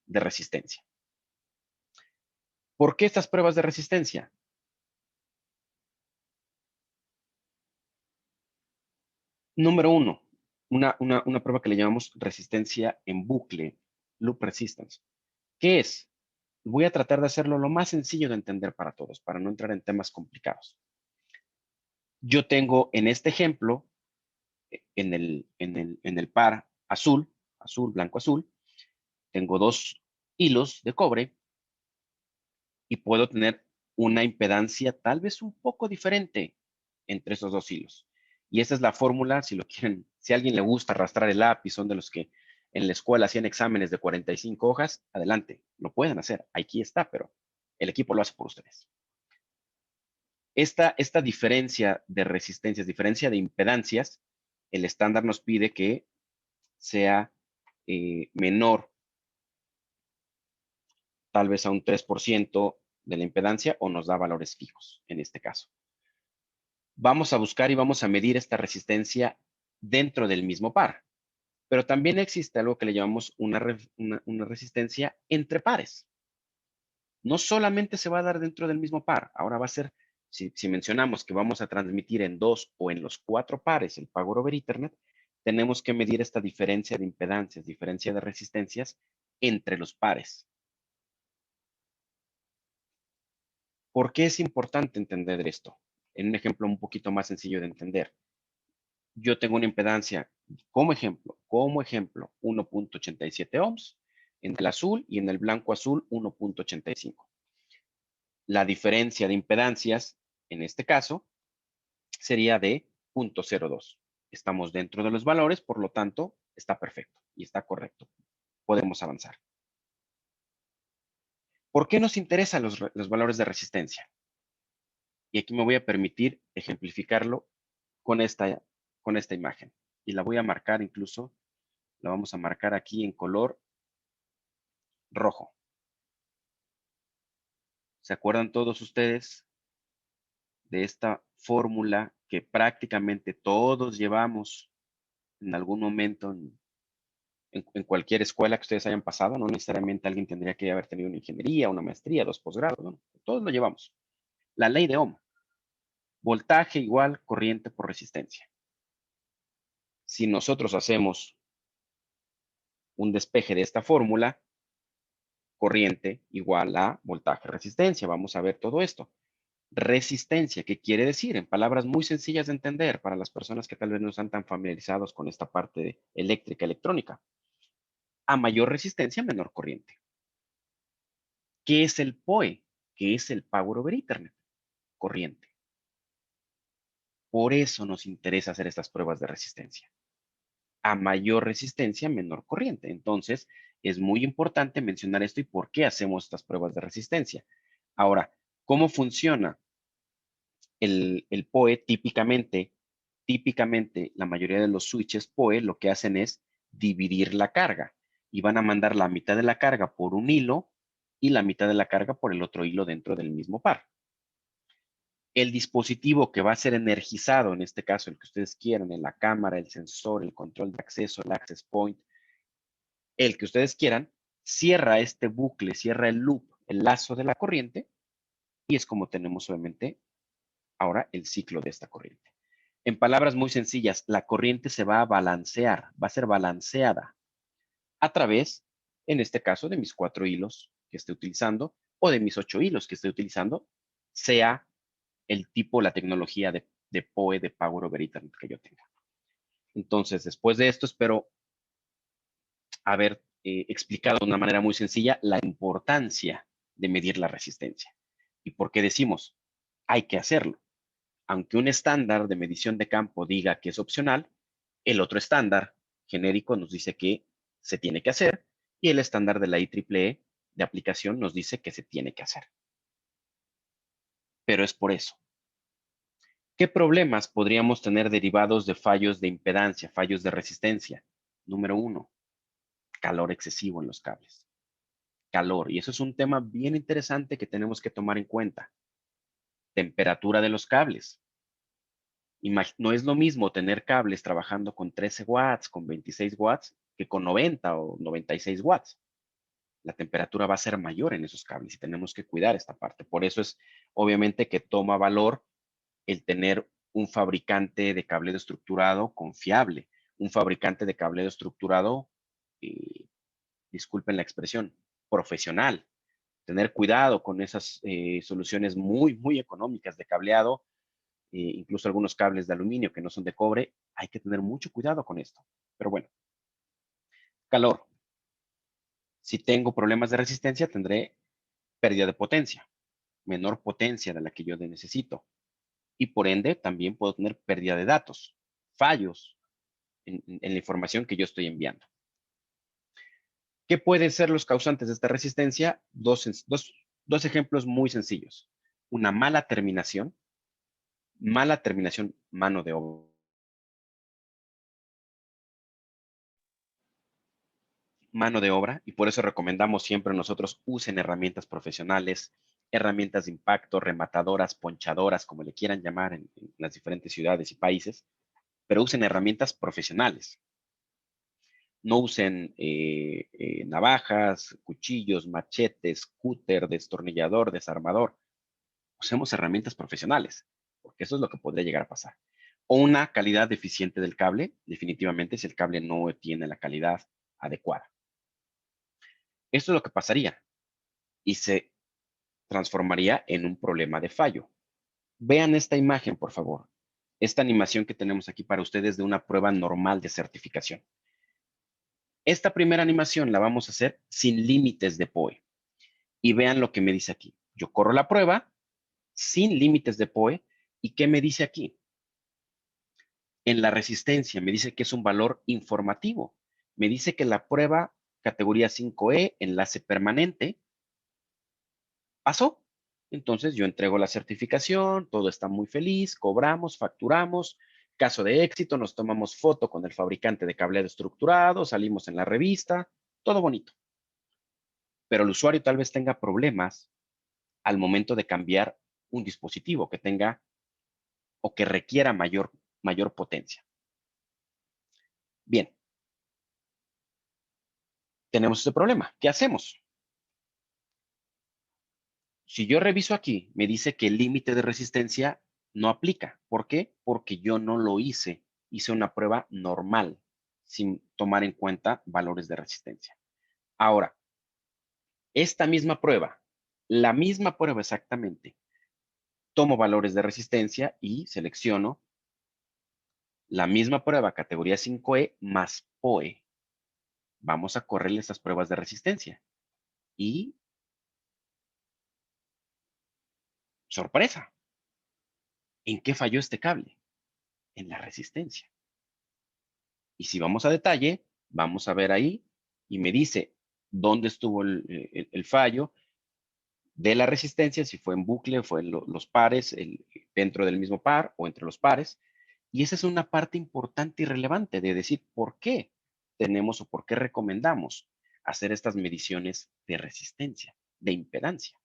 de resistencia. ¿Por qué estas pruebas de resistencia? Número uno, una prueba que le llamamos resistencia en bucle, loop resistance. ¿Qué es? Voy a tratar de hacerlo lo más sencillo de entender para todos, para no entrar en temas complicados. Yo tengo en este ejemplo, en el par azul, azul, blanco, azul, tengo dos hilos de cobre y puedo tener una impedancia tal vez un poco diferente entre esos dos hilos. Y esa es la fórmula, si lo quieren, si a alguien le gusta arrastrar el lápiz, son de los que en la escuela hacían exámenes de 45 hojas, adelante, lo pueden hacer, aquí está, pero el equipo lo hace por ustedes. Esta diferencia de resistencias, diferencia de impedancias, el estándar nos pide que sea menor tal vez a un 3% de la impedancia o nos da valores fijos en este caso. Vamos a buscar y vamos a medir esta resistencia dentro del mismo par. Pero también existe algo que le llamamos una resistencia entre pares. No solamente se va a dar dentro del mismo par, ahora va a ser, si mencionamos que vamos a transmitir en 2 o en los 4 pares el Power over Ethernet, tenemos que medir esta diferencia de impedancias, diferencia de resistencias entre los pares. ¿Por qué es importante entender esto? En un ejemplo un poquito más sencillo de entender. Yo tengo una impedancia, como ejemplo, 1.87 ohms en el azul y en el blanco azul 1.85. La diferencia de impedancias, en este caso, sería de 0.02. Estamos dentro de los valores, por lo tanto, está perfecto y está correcto. Podemos avanzar. ¿Por qué nos interesan los valores de resistencia? Y aquí me voy a permitir ejemplificarlo con esta imagen. Y la voy a marcar incluso, la vamos a marcar aquí en color rojo. ¿Se acuerdan todos ustedes de esta fórmula que prácticamente todos llevamos en algún momento en cualquier escuela que ustedes hayan pasado? No necesariamente alguien tendría que haber tenido una ingeniería, una maestría, 2 posgrados, ¿no? Todos lo llevamos. La ley de Ohm. Voltaje igual corriente por resistencia. Si nosotros hacemos un despeje de esta fórmula, corriente igual a voltaje resistencia. Vamos a ver todo esto. Resistencia, ¿qué quiere decir? En palabras muy sencillas de entender para las personas que tal vez no están tan familiarizados con esta parte de eléctrica, electrónica. A mayor resistencia, menor corriente. ¿Qué es el PoE? ¿Qué es el Power over Ethernet? Corriente. Por eso nos interesa hacer estas pruebas de resistencia. A mayor resistencia, menor corriente. Entonces, es muy importante mencionar esto y por qué hacemos estas pruebas de resistencia. Ahora, ¿cómo funciona el PoE? Típicamente típicamente la mayoría de los switches PoE lo que hacen es dividir la carga y van a mandar la mitad de la carga por un hilo y la mitad de la carga por el otro hilo dentro del mismo par. El dispositivo que va a ser energizado, en este caso el que ustedes quieran, en la cámara, el sensor, el control de acceso, el access point, el que ustedes quieran, cierra este bucle, cierra el loop, el lazo de la corriente, y es como tenemos obviamente ahora el ciclo de esta corriente. En palabras muy sencillas, la corriente se va a balancear, va a ser balanceada a través, en este caso, de mis 4 hilos que esté utilizando o de mis 8 hilos que esté utilizando, sea el tipo, la tecnología de PoE, de Power over Ethernet que yo tenga. Entonces, después de esto, espero haber explicado de una manera muy sencilla la importancia de medir la resistencia. ¿Y por qué decimos? Hay que hacerlo. Aunque un estándar de medición de campo diga que es opcional, el otro estándar genérico nos dice que se tiene que hacer y el estándar de la IEEE de aplicación nos dice que se tiene que hacer. Pero es por eso. ¿Qué problemas podríamos tener derivados de fallos de impedancia, fallos de resistencia? Número 1, calor excesivo en los cables. Calor, y eso es un tema bien interesante que tenemos que tomar en cuenta. Temperatura de los cables. No es lo mismo tener cables trabajando con 13 watts, con 26 watts, que con 90 o 96 watts. La temperatura va a ser mayor en esos cables y tenemos que cuidar esta parte. Por eso es obviamente que toma valor el tener un fabricante de cableado estructurado confiable, un fabricante de cableado estructurado, eh, disculpen la expresión, profesional. Tener cuidado con esas soluciones muy económicas de cableado, incluso algunos cables de aluminio que no son de cobre, hay que tener mucho cuidado con esto. Pero bueno, calor. Si tengo problemas de resistencia, tendré pérdida de potencia, menor potencia de la que yo necesito. Y por ende, también puedo tener pérdida de datos, fallos en la información que yo estoy enviando. ¿Qué pueden ser los causantes de esta resistencia? Dos ejemplos muy sencillos. Una mala terminación, mano de obra. Mano de obra, y por eso recomendamos siempre nosotros usen herramientas profesionales, herramientas de impacto, rematadoras, ponchadoras, como le quieran llamar en las diferentes ciudades y países, pero usen herramientas profesionales. No usen navajas, cuchillos, machetes, cúter, destornillador, desarmador. Usemos herramientas profesionales, porque eso es lo que podría llegar a pasar. O una calidad deficiente del cable, definitivamente si el cable no tiene la calidad adecuada. Esto es lo que pasaría y se transformaría en un problema de fallo. Vean esta imagen, por favor. Esta animación que tenemos aquí para ustedes de una prueba normal de certificación. Esta primera animación la vamos a hacer sin límites de PoE. Y vean lo que me dice aquí. Yo corro la prueba sin límites de PoE. ¿Y qué me dice aquí? En la resistencia me dice que es un valor informativo. Me dice que la prueba categoría 5E, enlace permanente, pasó. Entonces yo entrego la certificación, todo está muy feliz, cobramos, facturamos. Caso de éxito, nos tomamos foto con el fabricante de cableado estructurado, salimos en la revista, todo bonito. Pero el usuario tal vez tenga problemas al momento de cambiar un dispositivo que tenga o que requiera mayor potencia. Bien, tenemos ese problema. ¿Qué hacemos? Si yo reviso aquí, me dice que el límite de resistencia no aplica. ¿Por qué? Porque yo no lo hice. Hice una prueba normal, sin tomar en cuenta valores de resistencia. Ahora, esta misma prueba, la misma prueba exactamente, tomo valores de resistencia y selecciono la misma prueba categoría 5E más PoE. Vamos a correrle estas pruebas de resistencia. Y, sorpresa, ¿en qué falló este cable? En la resistencia. Y si vamos a detalle, vamos a ver ahí y me dice dónde estuvo el fallo de la resistencia, si fue en bucle, fue en los pares, dentro del mismo par o entre los pares. Y esa es una parte importante y relevante de decir por qué tenemos o por qué recomendamos hacer estas mediciones de resistencia, de impedancia.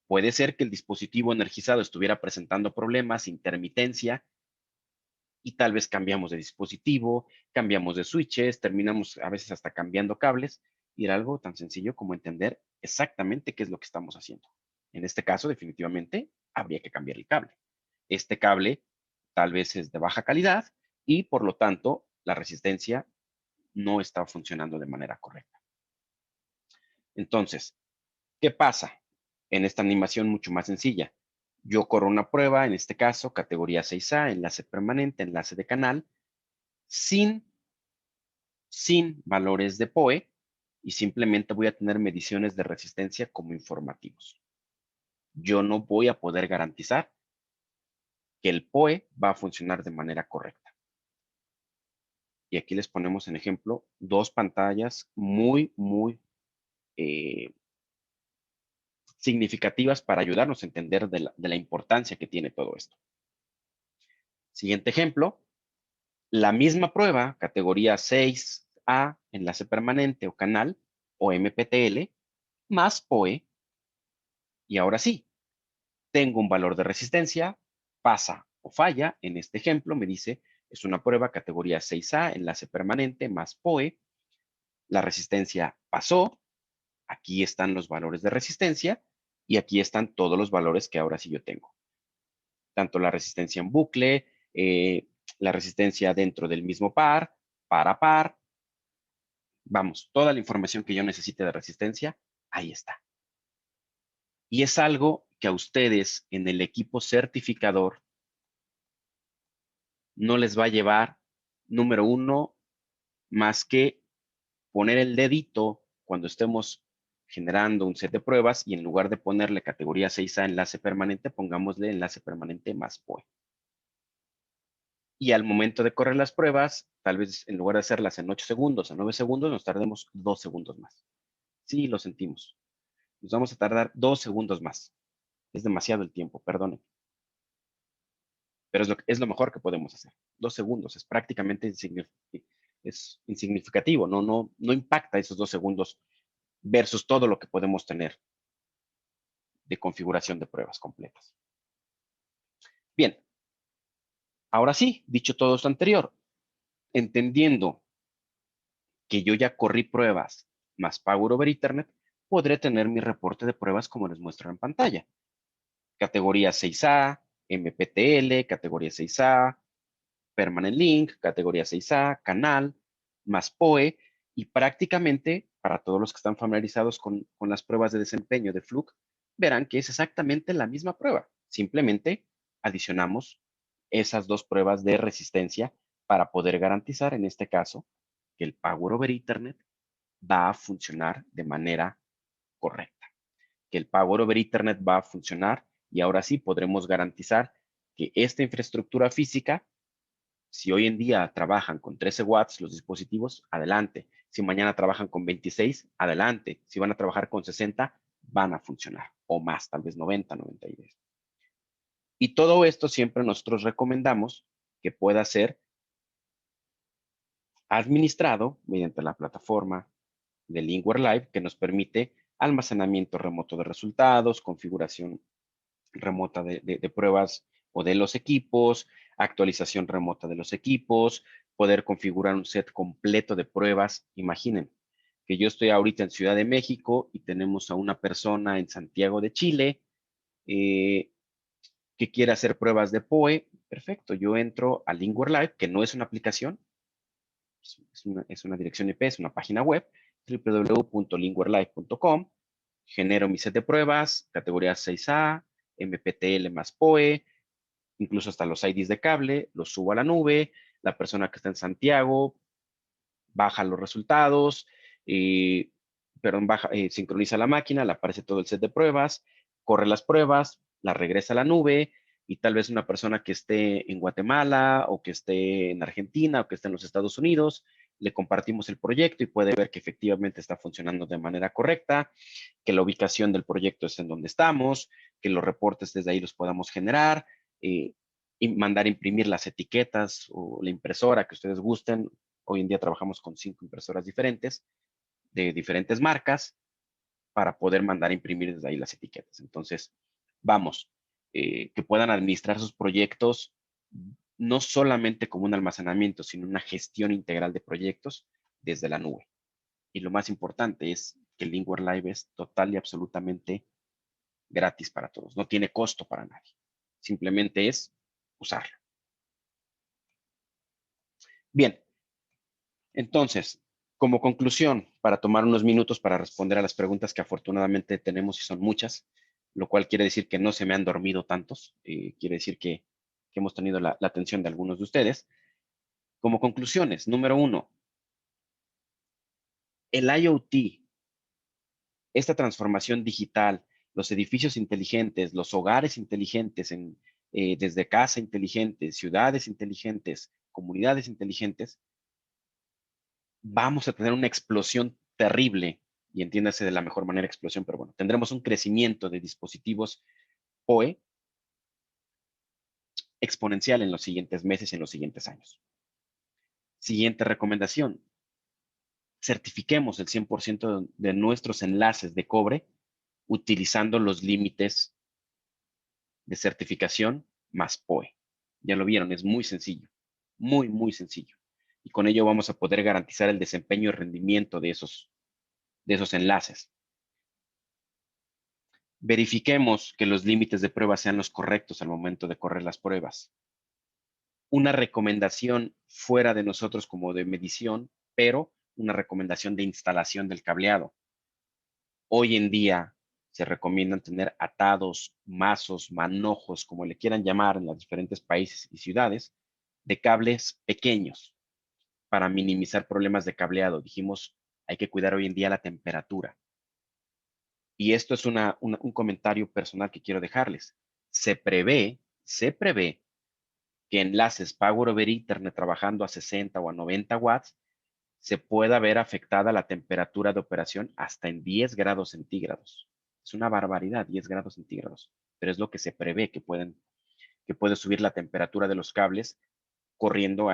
Puede ser que el dispositivo energizado estuviera presentando problemas, intermitencia, y tal vez cambiamos de dispositivo, cambiamos de switches, terminamos a veces hasta cambiando cables, y era algo tan sencillo como entender exactamente qué es lo que estamos haciendo. En este caso, definitivamente, habría que cambiar el cable. Este cable tal vez es de baja calidad y, por lo tanto, la resistencia no está funcionando de manera correcta. Entonces, ¿qué pasa en esta animación mucho más sencilla? Yo corro una prueba, en este caso, categoría 6A, enlace permanente, enlace de canal, sin valores de PoE, y simplemente voy a tener mediciones de resistencia como informativos. Yo no voy a poder garantizar que el PoE va a funcionar de manera correcta. Y aquí les ponemos en ejemplo dos pantallas muy eh, significativas para ayudarnos a entender de la importancia que tiene todo esto. Siguiente ejemplo, la misma prueba, categoría 6A, enlace permanente o canal, o MPTL, más PoE, y ahora sí, tengo un valor de resistencia, pasa o falla. En este ejemplo me dice, es una prueba categoría 6A, enlace permanente más PoE. La resistencia pasó. Aquí están los valores de resistencia y aquí están todos los valores que ahora sí yo tengo. Tanto la resistencia en bucle, la resistencia dentro del mismo par, par a par. Vamos, toda la información que yo necesite de resistencia, ahí está. Y es algo que a ustedes en el equipo certificador no les va a llevar, número uno, más que poner el dedito cuando estemos generando un set de pruebas y en lugar de ponerle categoría 6A enlace permanente, pongámosle enlace permanente más PoE. Y al momento de correr las pruebas, tal vez en lugar de hacerlas en 8 segundos, en 9 segundos, nos tardemos 2 segundos más. Sí, lo sentimos. Nos vamos a tardar 2 segundos más. Es demasiado el tiempo, perdonen. Pero es lo mejor que podemos hacer. 2 segundos es prácticamente insignificativo, no impacta esos 2 segundos versus todo lo que podemos tener de configuración de pruebas completas. Bien, ahora sí, dicho todo esto anterior, entendiendo que yo ya corrí pruebas más Power over Ethernet, podré tener mi reporte de pruebas como les muestro en pantalla. Categoría 6A, MPTL, categoría 6A, Permanent Link, categoría 6A, canal, más PoE, y prácticamente para todos los que están familiarizados con las pruebas de desempeño de Fluke, verán que es exactamente la misma prueba. Simplemente adicionamos esas dos pruebas de resistencia para poder garantizar, en este caso, que el Power over Ethernet va a funcionar de manera correcta, que el Power over Ethernet va a funcionar y ahora sí podremos garantizar que esta infraestructura física, si hoy en día trabajan con 13 watts los dispositivos, adelante. Si mañana trabajan con 26, adelante. Si van a trabajar con 60, van a funcionar. O más, tal vez 90, 92. Y todo esto siempre nosotros recomendamos que pueda ser administrado mediante la plataforma de Linkware Live, que nos permite almacenamiento remoto de resultados, configuración remota de pruebas o de los equipos, actualización remota de los equipos, poder configurar un set completo de pruebas. Imaginen que yo estoy ahorita en Ciudad de México y tenemos a una persona en Santiago de Chile eh, que quiere hacer pruebas de PoE. Perfecto, yo entro a Linkware Live, que no es una aplicación, es una dirección IP, es una página web, www.linkwarelive.com. Genero mi set de pruebas, categoría 6A, MPTL más PoE, incluso hasta los IDs de cable, los subo a la nube. La persona que está en Santiago baja los resultados, sincroniza la máquina, le aparece todo el set de pruebas, corre las pruebas, las regresa a la nube, y tal vez una persona que esté en Guatemala o que esté en Argentina o que esté en los Estados Unidos, le compartimos el proyecto y puede ver que efectivamente está funcionando de manera correcta, que la ubicación del proyecto es en donde estamos, que los reportes desde ahí los podamos generar. mandar imprimir las etiquetas o la impresora que ustedes gusten. Hoy en día trabajamos con 5 impresoras diferentes, de diferentes marcas, para poder mandar imprimir desde ahí las etiquetas. Entonces, vamos, que puedan administrar sus proyectos no solamente como un almacenamiento, sino una gestión integral de proyectos desde la nube. Y lo más importante es que el Lingware Live es total y absolutamente gratis para todos. No tiene costo para nadie. Simplemente es usarlo. Bien, entonces, como conclusión, para tomar unos minutos para responder a las preguntas que afortunadamente tenemos y son muchas, lo cual quiere decir que no se me han dormido tantos, quiere decir que hemos tenido la atención de algunos de ustedes. Como conclusiones, número 1, el IoT, esta transformación digital, los edificios inteligentes, los hogares inteligentes, desde casa inteligente, ciudades inteligentes, comunidades inteligentes, vamos a tener una explosión terrible, y entiéndase de la mejor manera explosión, pero bueno, tendremos un crecimiento de dispositivos PoE exponencial en los siguientes meses y en los siguientes años. Siguiente recomendación, certifiquemos el 100% de nuestros enlaces de cobre utilizando los límites de certificación más PoE. Ya lo vieron, es muy sencillo, muy, muy sencillo. Y con ello vamos a poder garantizar el desempeño y rendimiento de esos enlaces. Verifiquemos que los límites de prueba sean los correctos al momento de correr las pruebas. Una recomendación fuera de nosotros como de medición, pero una recomendación de instalación del cableado. Hoy en día se recomiendan tener atados, mazos, manojos, como le quieran llamar en los diferentes países y ciudades, de cables pequeños para minimizar problemas de cableado. Dijimos, hay que cuidar hoy en día la temperatura. Y esto es un comentario personal que quiero dejarles. Se prevé que enlaces Power over Ethernet trabajando a 60 o a 90 watts se pueda ver afectada la temperatura de operación hasta en 10 grados centígrados. Es una barbaridad, 10 grados centígrados, pero es lo que se prevé que puede subir la temperatura de los cables corriendo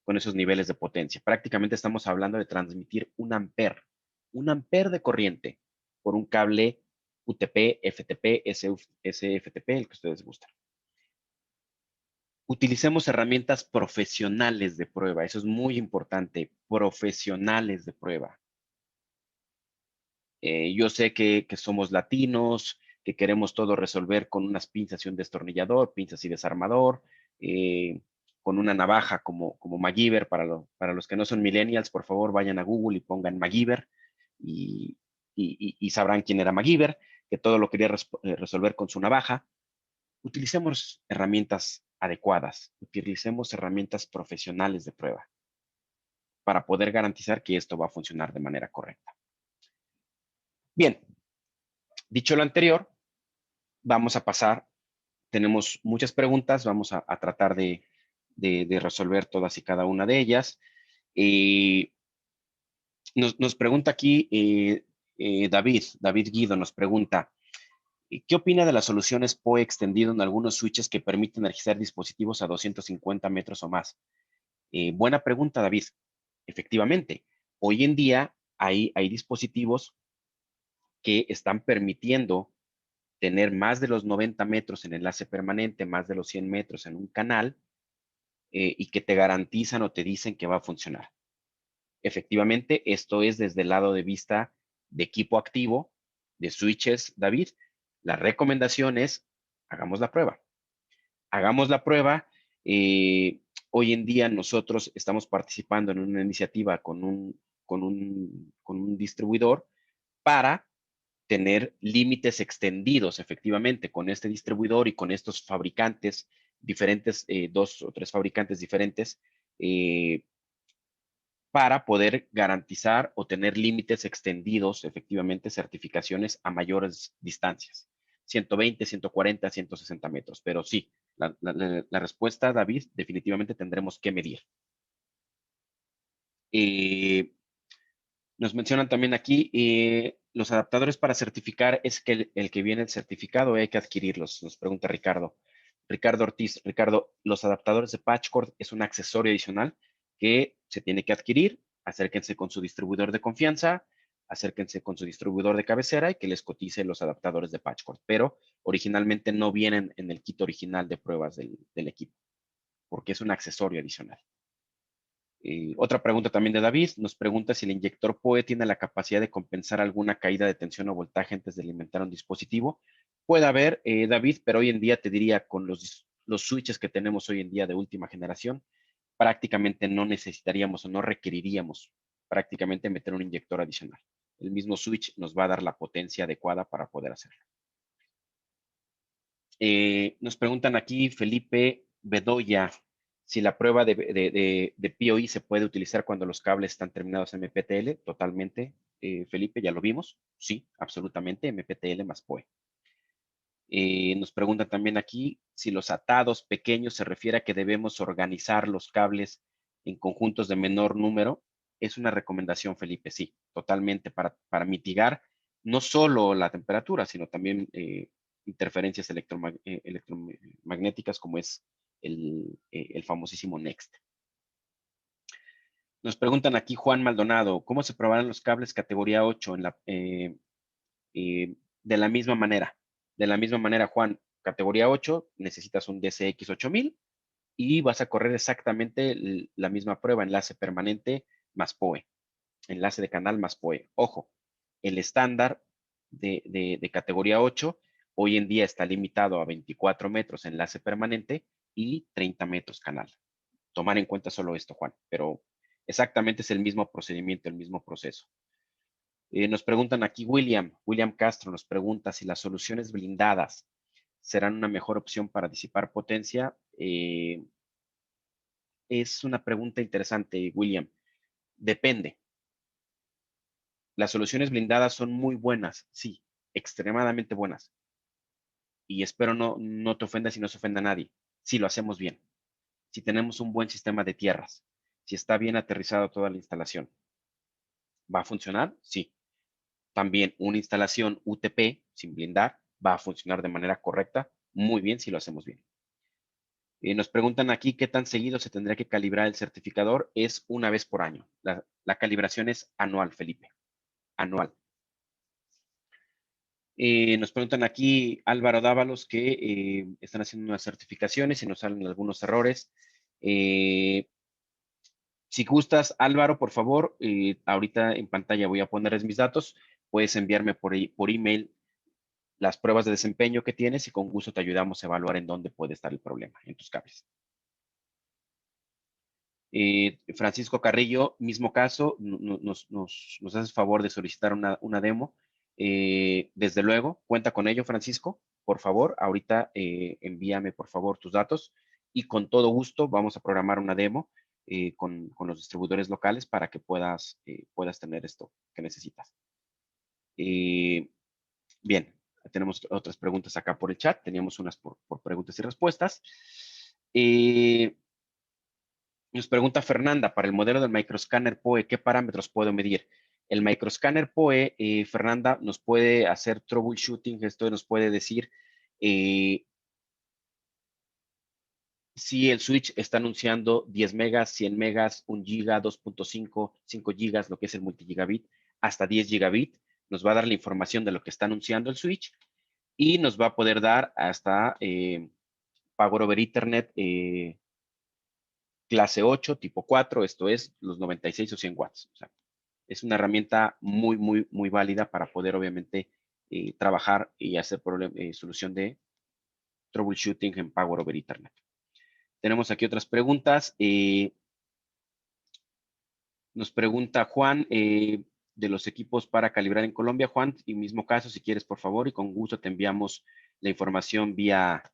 con esos niveles de potencia. Prácticamente estamos hablando de transmitir un ampere de corriente por un cable UTP, FTP, SFTP, el que ustedes gustan. Utilicemos herramientas profesionales de prueba. Eso es muy importante. Profesionales de prueba. Yo sé que somos latinos, que queremos todo resolver con unas pinzas y un destornillador, pinzas y desarmador, con una navaja como MacGyver. Para los que no son millennials, por favor, vayan a Google y pongan MacGyver y sabrán quién era MacGyver, que todo lo quería resolver con su navaja. Utilicemos herramientas adecuadas, utilicemos herramientas profesionales de prueba para poder garantizar que esto va a funcionar de manera correcta. Bien, dicho lo anterior, vamos a pasar, tenemos muchas preguntas, vamos a tratar de resolver todas y cada una de ellas. Nos pregunta aquí David Guido nos pregunta, ¿qué opina de las soluciones PoE extendido en algunos switches que permiten energizar dispositivos a 250 metros o más? Buena pregunta, David. Efectivamente, hoy en día hay dispositivos que están permitiendo tener más de los 90 metros en enlace permanente, más de los 100 metros en un canal, y que te garantizan o te dicen que va a funcionar. Efectivamente, esto es desde el lado de vista de equipo activo, de switches, David. La recomendación es, hagamos la prueba. Hagamos la prueba. Hoy en día nosotros estamos participando en una iniciativa con un distribuidor para tener límites extendidos efectivamente con este distribuidor y con estos fabricantes diferentes, 2 o 3 fabricantes diferentes, para poder garantizar o tener límites extendidos, efectivamente, certificaciones a mayores distancias, 120, 140, 160 metros. Pero sí, la respuesta, David, definitivamente tendremos que medir. Nos mencionan también aquí, los adaptadores para certificar es que el que viene el certificado hay que adquirirlos, nos pregunta Ricardo. Ricardo Ortiz, Ricardo, los adaptadores de patch cord es un accesorio adicional que se tiene que adquirir. Acérquense con su distribuidor de confianza, acérquense con su distribuidor de cabecera y que les cotice los adaptadores de patch cord. Pero originalmente no vienen en el kit original de pruebas del equipo, porque es un accesorio adicional. Otra pregunta también de David, nos pregunta si el inyector PoE tiene la capacidad de compensar alguna caída de tensión o voltaje antes de alimentar un dispositivo. Puede haber, David, pero hoy en día te diría con los switches que tenemos hoy en día de última generación, prácticamente no necesitaríamos o no requeriríamos prácticamente meter un inyector adicional. El mismo switch nos va a dar la potencia adecuada para poder hacerlo. Nos preguntan aquí, Felipe Bedoya, si la prueba de POI se puede utilizar cuando los cables están terminados en MPTL. Totalmente, Felipe, ya lo vimos. Sí, absolutamente, MPTL más POE. Nos preguntan también aquí si los atados pequeños se refiere a que debemos organizar los cables en conjuntos de menor número. Es una recomendación, Felipe, sí, totalmente, para mitigar no solo la temperatura, sino también interferencias electromagnéticas como es el famosísimo NEXT. Nos preguntan aquí Juan Maldonado, ¿cómo se probarán los cables categoría 8 de la misma manera? De la misma manera, Juan, categoría 8, necesitas un DCX 8000 y vas a correr exactamente la misma prueba, enlace permanente más PoE, enlace de canal más PoE. Ojo, el estándar de categoría 8 hoy en día está limitado a 24 metros enlace permanente y 30 metros canal. Tomar en cuenta solo esto, Juan, pero exactamente es el mismo procedimiento, el mismo proceso. Nos preguntan aquí, William Castro nos pregunta si las soluciones blindadas serán una mejor opción para disipar potencia. Es una pregunta interesante, William. Depende. Las soluciones blindadas son muy buenas, sí, extremadamente buenas. Y espero no te ofendas y no se ofenda a nadie. Si lo hacemos bien, si tenemos un buen sistema de tierras, si está bien aterrizado toda la instalación, ¿va a funcionar? Sí. También una instalación UTP sin blindar va a funcionar de manera correcta, muy bien si lo hacemos bien. Nos preguntan aquí qué tan seguido se tendría que calibrar el certificador. Es una vez por año. La calibración es anual, Felipe. Anual. Nos preguntan aquí Álvaro Dávalos que están haciendo unas certificaciones y nos salen algunos errores. Si gustas, Álvaro, por favor, ahorita en pantalla voy a ponerles mis datos. Puedes enviarme por email las pruebas de desempeño que tienes y con gusto te ayudamos a evaluar en dónde puede estar el problema en tus cables. Francisco Carrillo, mismo caso, nos haces favor de solicitar una demo. Desde luego, cuenta con ello, Francisco. Por favor, ahorita envíame, por favor, tus datos y con todo gusto vamos a programar una demo con los distribuidores locales para que puedas tener esto que necesitas. Bien, tenemos otras preguntas acá por el chat. Teníamos unas por preguntas y respuestas. Nos pregunta Fernanda, para el modelo del microscanner PoE, ¿qué parámetros puedo medir? El microscanner PoE, Fernanda, nos puede hacer troubleshooting, esto nos puede decir si el switch está anunciando 10 megas, 100 megas, 1 giga, 2.5, 5 gigas, lo que es el multigigabit, hasta 10 gigabit, nos va a dar la información de lo que está anunciando el switch y nos va a poder dar hasta Power over Ethernet clase 8, tipo 4, esto es los 96 o 100 watts. O sea, es una herramienta muy válida para poder, obviamente, trabajar y hacer solución de troubleshooting en Power over Ethernet. Tenemos aquí otras preguntas. Nos pregunta Juan de los equipos para calibrar en Colombia. Juan, y mismo caso, si quieres, por favor, y con gusto te enviamos la información vía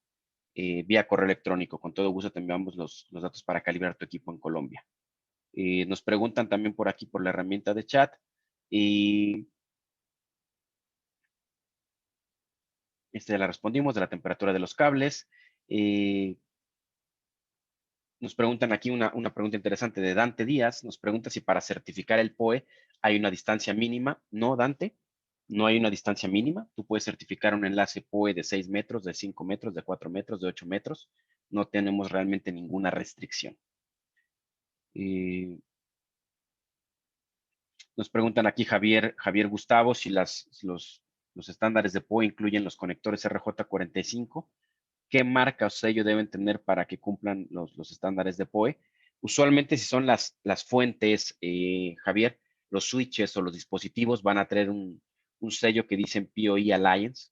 correo electrónico. Con todo gusto te enviamos los datos para calibrar tu equipo en Colombia. Nos preguntan también por aquí por la herramienta de chat. Y esta ya la respondimos, de la temperatura de los cables. Nos preguntan aquí una pregunta interesante de Dante Díaz. Nos pregunta si para certificar el PoE hay una distancia mínima. No, Dante, no hay una distancia mínima. Tú puedes certificar un enlace PoE de 6 metros, de 5 metros, de 4 metros, de 8 metros. No tenemos realmente ninguna restricción. Nos preguntan aquí Javier Gustavo si los estándares de PoE incluyen los conectores RJ45. ¿Qué marca o sello deben tener para que cumplan los estándares de PoE? Usualmente, si son las fuentes, Javier, los switches o los dispositivos van a traer un sello que dicen PoE Alliance,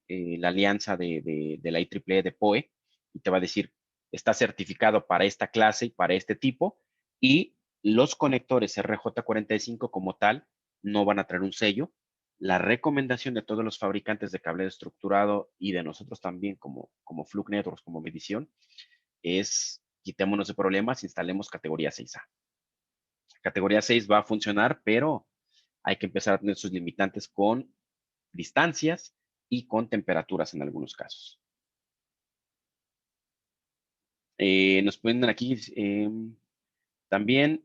la alianza de la IEEE de PoE, y te va a decir, está certificado para esta clase y para este tipo, y los conectores RJ45 como tal no van a traer un sello. La recomendación de todos los fabricantes de cableado estructurado y de nosotros también como Fluke Networks, como medición, es quitémonos de problemas, instalemos categoría 6A. Categoría 6 va a funcionar, pero hay que empezar a tener sus limitantes con distancias y con temperaturas en algunos casos. Nos ponen aquí también.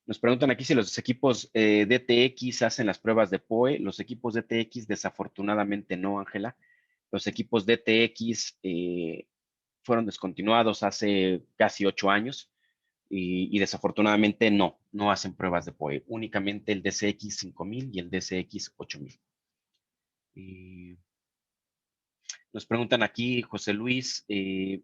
Nos preguntan aquí si los equipos DTX hacen las pruebas de PoE. Los equipos DTX, desafortunadamente no, Ángela. Los equipos DTX fueron descontinuados hace casi 8 años y desafortunadamente no hacen pruebas de PoE. Únicamente el DCX 5000 y el DCX 8000. Nos preguntan aquí, José Luis, eh,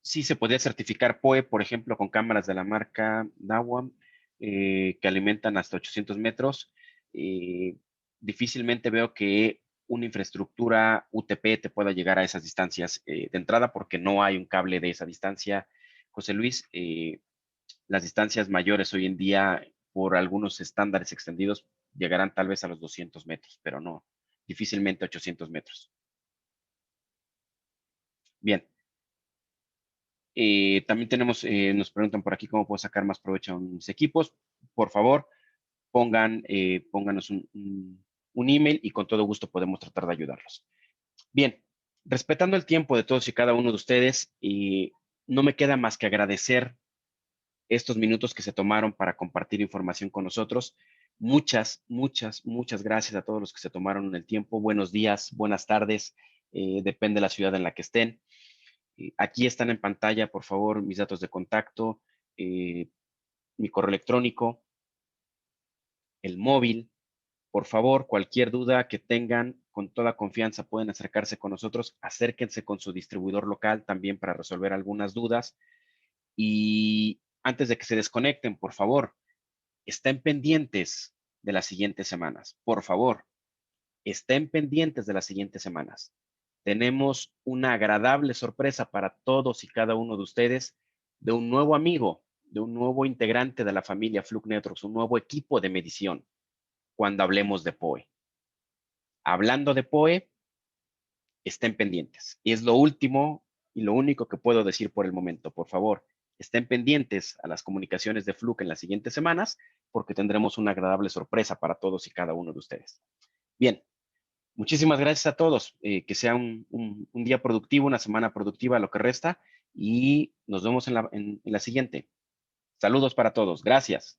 sí se podría certificar PoE, por ejemplo, con cámaras de la marca Dawam, que alimentan hasta 800 metros. Eh, Difícilmente veo que una infraestructura UTP te pueda llegar a esas distancias de entrada porque no hay un cable de esa distancia. José Luis, las distancias mayores hoy en día, por algunos estándares extendidos, llegarán tal vez a los 200 metros, pero no, difícilmente 800 metros. Bien. También tenemos, nos preguntan por aquí cómo puedo sacar más provecho a mis equipos. Por favor, pónganos un email y con todo gusto podemos tratar de ayudarlos. Bien, respetando el tiempo de todos y cada uno de ustedes, no me queda más que agradecer estos minutos que se tomaron para compartir información con nosotros. Muchas gracias a todos los que se tomaron el tiempo. Buenos días, buenas tardes, depende de la ciudad en la que estén. Aquí están en pantalla, por favor, mis datos de contacto, mi correo electrónico, el móvil. Por favor, cualquier duda que tengan, con toda confianza pueden acercarse con nosotros. Acérquense con su distribuidor local también para resolver algunas dudas. Y antes de que se desconecten, por favor, estén pendientes de las siguientes semanas. Por favor, estén pendientes de las siguientes semanas. Tenemos una agradable sorpresa para todos y cada uno de ustedes de un nuevo amigo, de un nuevo integrante de la familia Fluke Networks, un nuevo equipo de medición cuando hablemos de PoE. Hablando de PoE, estén pendientes. Y es lo último y lo único que puedo decir por el momento. Por favor, estén pendientes a las comunicaciones de Fluke en las siguientes semanas porque tendremos una agradable sorpresa para todos y cada uno de ustedes. Bien, muchísimas gracias a todos. Que sea un día productivo, una semana productiva, lo que resta. Y nos vemos en la siguiente. Saludos para todos. Gracias.